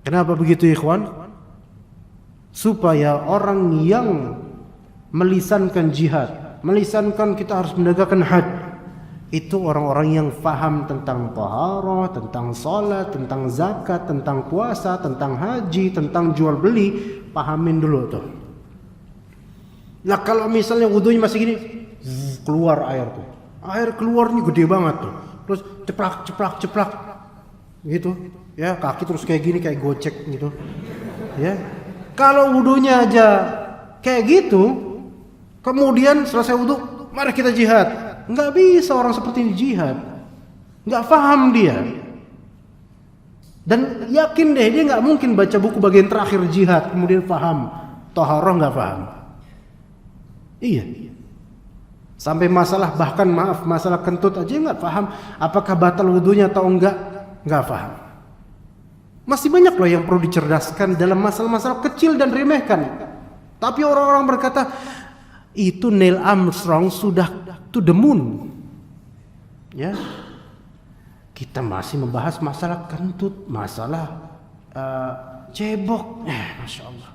Kenapa begitu ikhwan? Supaya orang yang melisankan jihad, melisankan kita harus menegakkan had, itu orang-orang yang faham tentang taharah, tentang salat, tentang zakat, tentang puasa, tentang haji, tentang jual beli, pahamin dulu tuh. Nah kalau misalnya wudunya masih gini, keluar air tuh, air keluarnya gede banget tuh, terus ceplak gitu, ya kaki terus kayak gini, kayak gocek gitu, ya. Kalau wudunya aja kayak gitu, kemudian selesai wudu, mari kita jihad. Nggak bisa orang seperti ini jihad, nggak paham dia. Dan yakin deh dia nggak mungkin baca buku bagian terakhir jihad kemudian paham. Taharah nggak paham. Iya. Sampai masalah, bahkan maaf, masalah kentut aja nggak paham. Apakah batal wudunya atau enggak? Nggak paham. Masih banyak loh yang perlu dicerdaskan dalam masalah-masalah kecil dan remehkan. Tapi orang-orang berkata, itu Neil Armstrong sudah to the moon. Ya. Kita masih membahas masalah kentut, masalah cebok. Masya Allah.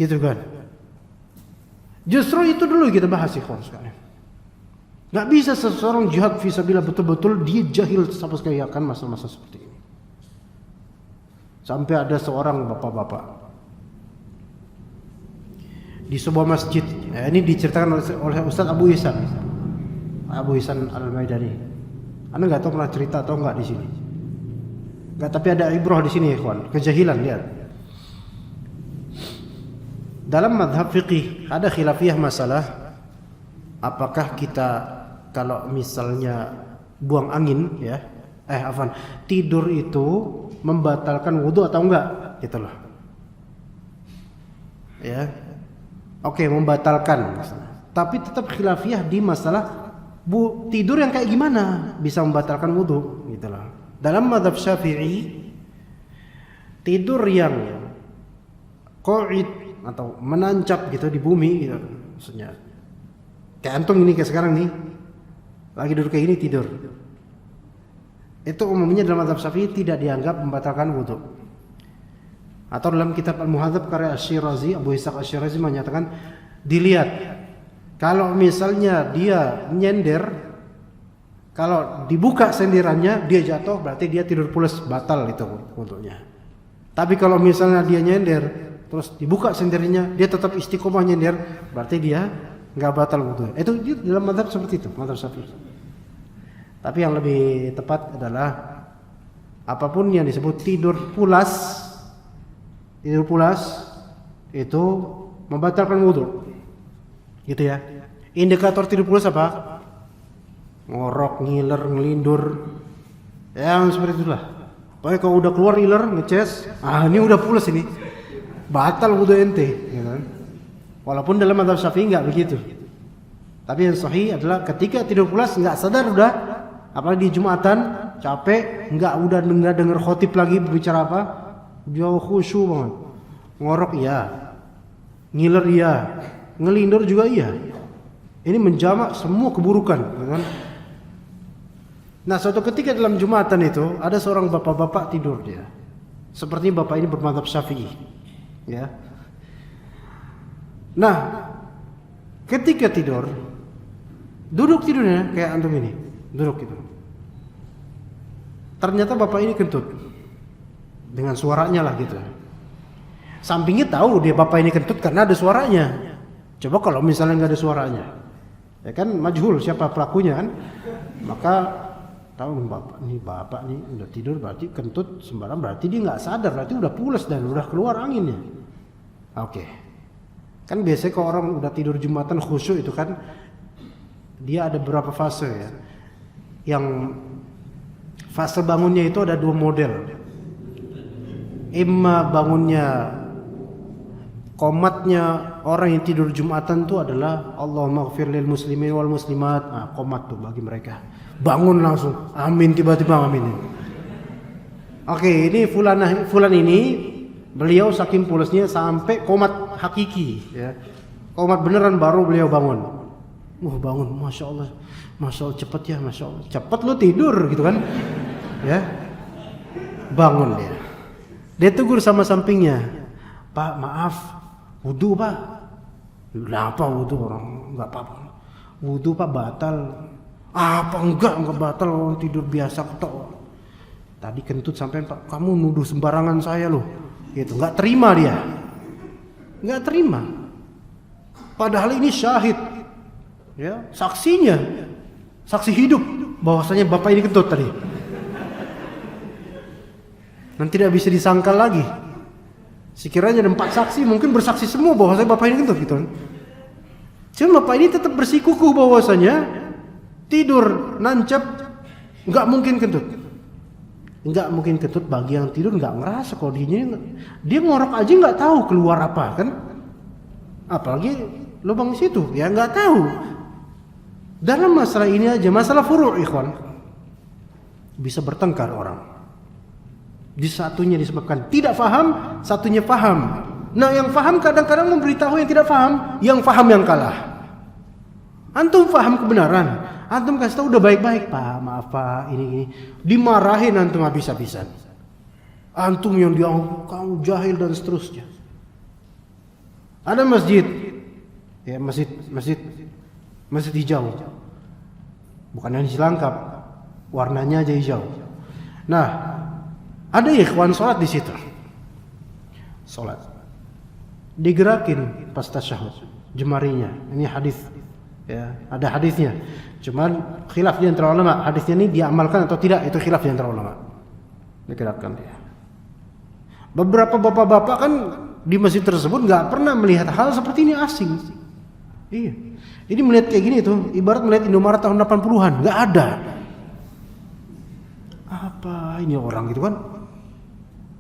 Gitu kan. Justru itu dulu kita bahas ikhwan sekalian. Gak bisa seseorang jihad fisabilillah betul-betul dia jahil sama sekali akan masa-masa seperti ini. Sampai ada seorang bapak-bapak di sebuah masjid. Ini diceritakan oleh Ustaz Abu Ihsan Al-Maidani. Anda nggak tahu pernah cerita atau nggak di sini? Nggak, tapi ada ibrah di sini, ikhwan. Kejahilan, lihat. Dalam madhab fiqih ada khilafiyah masalah apakah kita kalau misalnya buang angin, ya, tidur itu membatalkan wudu atau enggak, gitu loh. Ya. Oke, membatalkan. Tapi tetap khilafiyah di masalah tidur yang kayak gimana bisa membatalkan wudu, gitu loh. Dalam mazhab Syafi'i, tidur yang qa'id atau menancap gitu di bumi, gitu. Maksudnya kayak antum ini kayak sekarang nih, lagi duduk kayak gini tidur. Itu umumnya dalam mazhab Syafi'i tidak dianggap membatalkan wudu. Atau dalam kitab Al-Muhadzab karya Asy-Syirazi, Abu Ishaq Asy-Syirazi menyatakan, dilihat kalau misalnya dia nyender, kalau dibuka sendirannya dia jatuh, berarti dia tidur pulas, batal itu wudunya. Tapi kalau misalnya dia nyender terus dibuka sendirannya, dia tetap istiqomah nyender, berarti dia nggak batal wudu. Itu dalam mazhab seperti itu, mazhab Syafi'i. Tapi yang lebih tepat adalah apapun yang disebut tidur pulas itu membatalkan wudu. Gitu ya. Indikator tidur pulas apa? Ngorok, ngiler, ngelindur. Yang seperti itulah. Pokoknya kalau udah keluar ngiler, ngeces, ini udah pulas ini. Batal wudu ente, gitu kan. Walaupun dalam mazhab Syafi'i enggak begitu. Tapi yang sahih adalah ketika tidur pulas enggak sadar udah, apalagi di Jumatan, capek, enggak dengar khotib lagi berbicara apa, jauh khusyuk banget. Ngorok iya, ngiler iya, ngelindur juga iya. Ini menjamak semua keburukan, kan? Nah, suatu ketika dalam Jumatan itu ada seorang bapak-bapak tidur dia. Seperti bapak ini bermadzhab Syafi'i, ya. Nah, ketika tidur, duduk tidurnya kayak antum ini, duduk gitu. Ternyata bapak ini kentut dengan suaranya lah gitu. Sampingnya tahu dia bapak ini kentut karena ada suaranya. Coba kalau misalnya nggak ada suaranya, ya kan majhul siapa pelakunya kan, maka tahu bapak nih udah tidur berarti kentut sembarang, berarti dia nggak sadar, berarti udah pulas dan udah keluar anginnya. Oke. Kan biasanya kalau orang udah tidur Jumatan khusyuk itu kan dia ada beberapa fase ya. Yang fase bangunnya itu ada dua model. Imma bangunnya, qomatnya orang yang tidur Jumatan itu adalah Allahumma ighfir lil muslimin wal muslimat. Qomat tuh bagi mereka. Bangun langsung, amin, tiba-tiba amin. Oke, ini fulan ini beliau saking pulasnya sampai komat hakiki, ya. Komat beneran baru beliau bangun. Bangun, masya Allah cepet ya, masya Allah. Cepet lu tidur gitu kan, ya. Bangun dia. Dia tegur sama sampingnya, Pak maaf, wudu Pak. Kenapa wudu, orang nggak apa-apa. Wudu Pak batal. Apa enggak batal, orang tidur biasa ketok. Tadi kentut sampai Pak, kamu nuduh sembarangan saya loh. Gitu, nggak terima dia. Nggak terima. Padahal ini syahid. Ya, saksinya. Saksi hidup bahwasanya bapak ini kentut tadi. Dan tidak bisa disangkal lagi. Sekiranya ada 4 saksi mungkin bersaksi semua bahwasanya bapak ini kentut gitu. Cuma bapak ini tetap bersikukuh bahwasanya tidur nancep nggak mungkin kentut. Nggak mungkin kentut bagi yang tidur nggak ngerasa kalau dia ngorok aja nggak tahu keluar apa kan. Apalagi lubang situ ya nggak tahu. Dalam masalah ini aja, masalah furu' ikhwan, bisa bertengkar orang. Di satunya disebabkan tidak faham, satunya faham. Nah yang faham kadang-kadang memberitahu yang tidak faham, yang faham yang kalah. Antum faham kebenaran, antum kasih tahu udah baik-baik, Pak, maaf Pak, ini. Dimarahin antum habis-habisan. Antum yang dianggap kamu jahil dan seterusnya. Ada masjid, ya masjid hijau, bukan yang dilengkap, warnanya aja hijau. Nah, ada ikhwan sholat di situ, sholat, digerakin pas tasyahud, jemarinya. Ini hadis, ya, ada hadisnya. Cuman khilaf di antara ulama, hadisnya ini diamalkan atau tidak, itu khilaf di antara ulama. Digerakkan dia. Beberapa bapak-bapak kan di masjid tersebut nggak pernah melihat hal seperti ini, asing. Iya. Ini melihat kayak gini tuh, ibarat melihat Indomaret tahun 80-an, nggak ada. Apa ini orang gitu kan?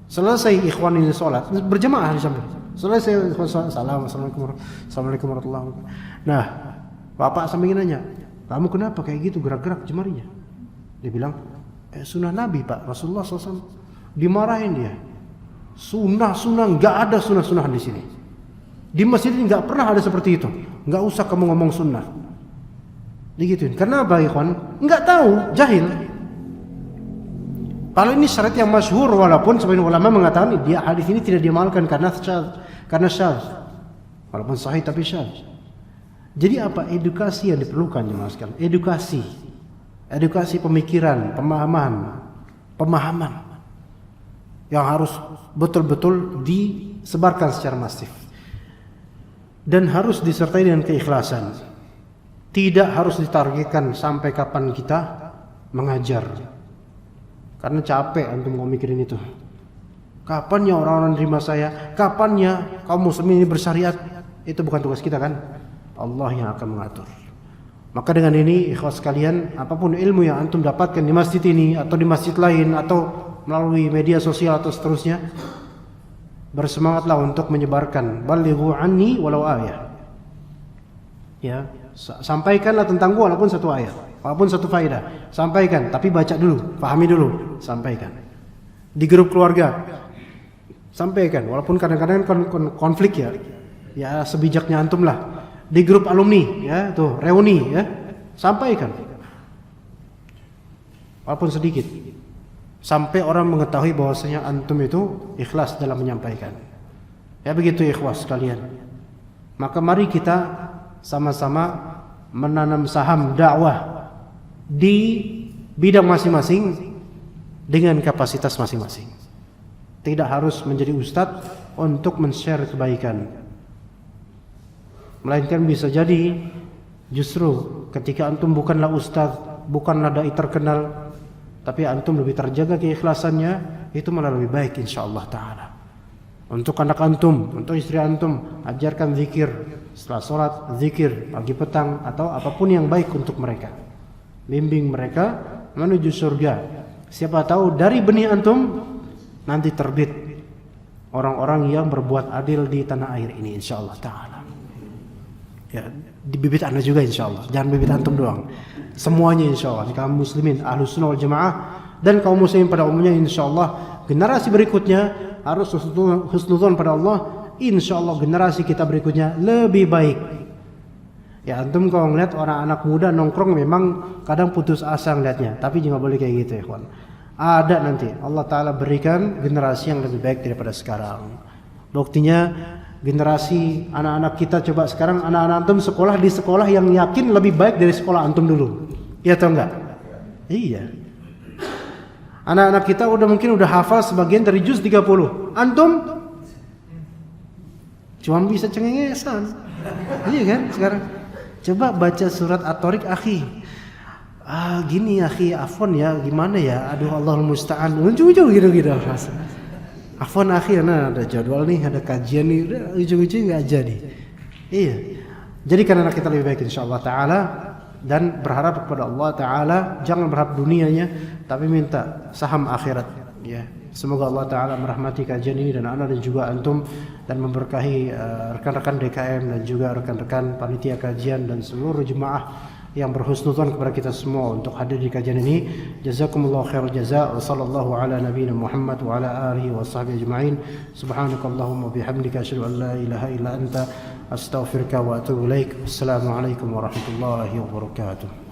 Selesai ikhwan ini sholat, berjamaah di samping. Selesai ikhwan sholat, assalamualaikum warahmatullahi wabarakatuh. Nah, bapak samping nanya, kamu kenapa kayak gitu gerak-gerak jemarinya? Dia bilang, sunnah Nabi Pak, Rasulullah SAW. Dimarahin dia. Sunnah, nggak ada sunnah-sunnahan di sini. Di masjid ini nggak pernah ada seperti itu. Nggak usah kamu ngomong sunnah. Digituin. Karena apa ikhwan? Nggak tahu, jahil. Kalau ini syarat yang masyhur, walaupun sebagian ulama mengatakan dia hadis ini tidak diamalkan karena syadz. Walaupun sahih tapi syadz. Jadi apa edukasi yang diperlukan jemaah sekalian? Edukasi pemikiran, pemahaman yang harus betul-betul disebarkan secara masif. Dan harus disertai dengan keikhlasan. Tidak harus ditargetkan sampai kapan kita mengajar. Karena capek antum mau mikirin itu. Kapan ya orang-orang terima saya? Kapan ya kaum muslimin ini bersyariat? Itu bukan tugas kita kan? Allah yang akan mengatur. Maka dengan ini ikhwas sekalian, apapun ilmu yang antum dapatkan di masjid ini atau di masjid lain atau melalui media sosial atau seterusnya, bersemangatlah untuk menyebarkan. Balighu anni walau ayah. Ya, sampaikanlah tentang gua walaupun satu ayat, walaupun satu faedah. Sampaikan, tapi baca dulu, pahami dulu, sampaikan. Di grup keluarga, sampaikan, walaupun kadang-kadang konflik ya. Ya sebijaknya antum lah. Di grup alumni, ya tuh reuni, ya sampaikan, walaupun sedikit. Sampai orang mengetahui bahwasanya antum itu ikhlas dalam menyampaikan. Ya begitu ikhwas sekalian. Maka mari kita sama-sama menanam saham dakwah di bidang masing-masing dengan kapasitas masing-masing. Tidak harus menjadi ustadz untuk men-share kebaikan. Melainkan bisa jadi justru ketika antum bukanlah ustadz, bukanlah dai terkenal, tapi antum lebih terjaga keikhlasannya, itu malah lebih baik insyaallah taala. Untuk anak antum, untuk istri antum, ajarkan zikir setelah sholat, zikir pagi petang atau apapun yang baik untuk mereka. Bimbing mereka menuju surga. Siapa tahu dari benih antum nanti terbit orang-orang yang berbuat adil di tanah air ini insyaallah taala. Ya, di bibit anda juga insyaallah, jangan bibit antum doang. Semuanya insyaallah, kaum muslimin ahlus sunnah wal jamaah dan kaum muslimin pada umumnya insyaallah generasi berikutnya harus husnudzon pada Allah. Insya Allah generasi kita berikutnya lebih baik. Ya antum kalau ngeliat orang anak muda nongkrong memang kadang putus asa ngeliatnya, tapi jangan boleh kayak gitu ya kawan. Ada nanti Allah Ta'ala berikan generasi yang lebih baik daripada sekarang. Buktinya generasi anak-anak kita, coba sekarang anak-anak antum sekolah di sekolah yang yakin lebih baik dari sekolah antum dulu. Iya atau enggak? Iya. Anak-anak kita mungkin udah hafal sebagian dari juz 30. Antum cuma bisa cengengesan. Iya kan sekarang. Coba baca surat At-Tariq akhi. Gini akhi, afwan ya, gimana ya? Aduh Allahul musta'an. Ujung-ujung gitu-gitu. Afwan akhi, nah ada jadwal nih, ada kajian nih, udah ujung-ujung enggak jadi. Iya. Jadikan anak kita lebih baik insyaallah taala dan berharap kepada Allah taala, jangan berharap dunianya tapi minta saham akhirat ya. Semoga Allah Ta'ala merahmati kajian ini dan anak dan juga antum, dan memberkahi rekan-rekan DKM dan juga rekan-rekan panitia kajian dan seluruh jemaah yang berhusnudzon kepada kita semua untuk hadir di kajian ini. Jazakumullahu khairal jazaa wa sallallahu ala nabiyyina Muhammad wa ala alihi wa sahbihi ajma'in. Subhanakallahumma bihamdika asyhadu an la ilaha illa anta astaghfiruka wa atubu ilaik. Assalamualaikum warahmatullahi wabarakatuh.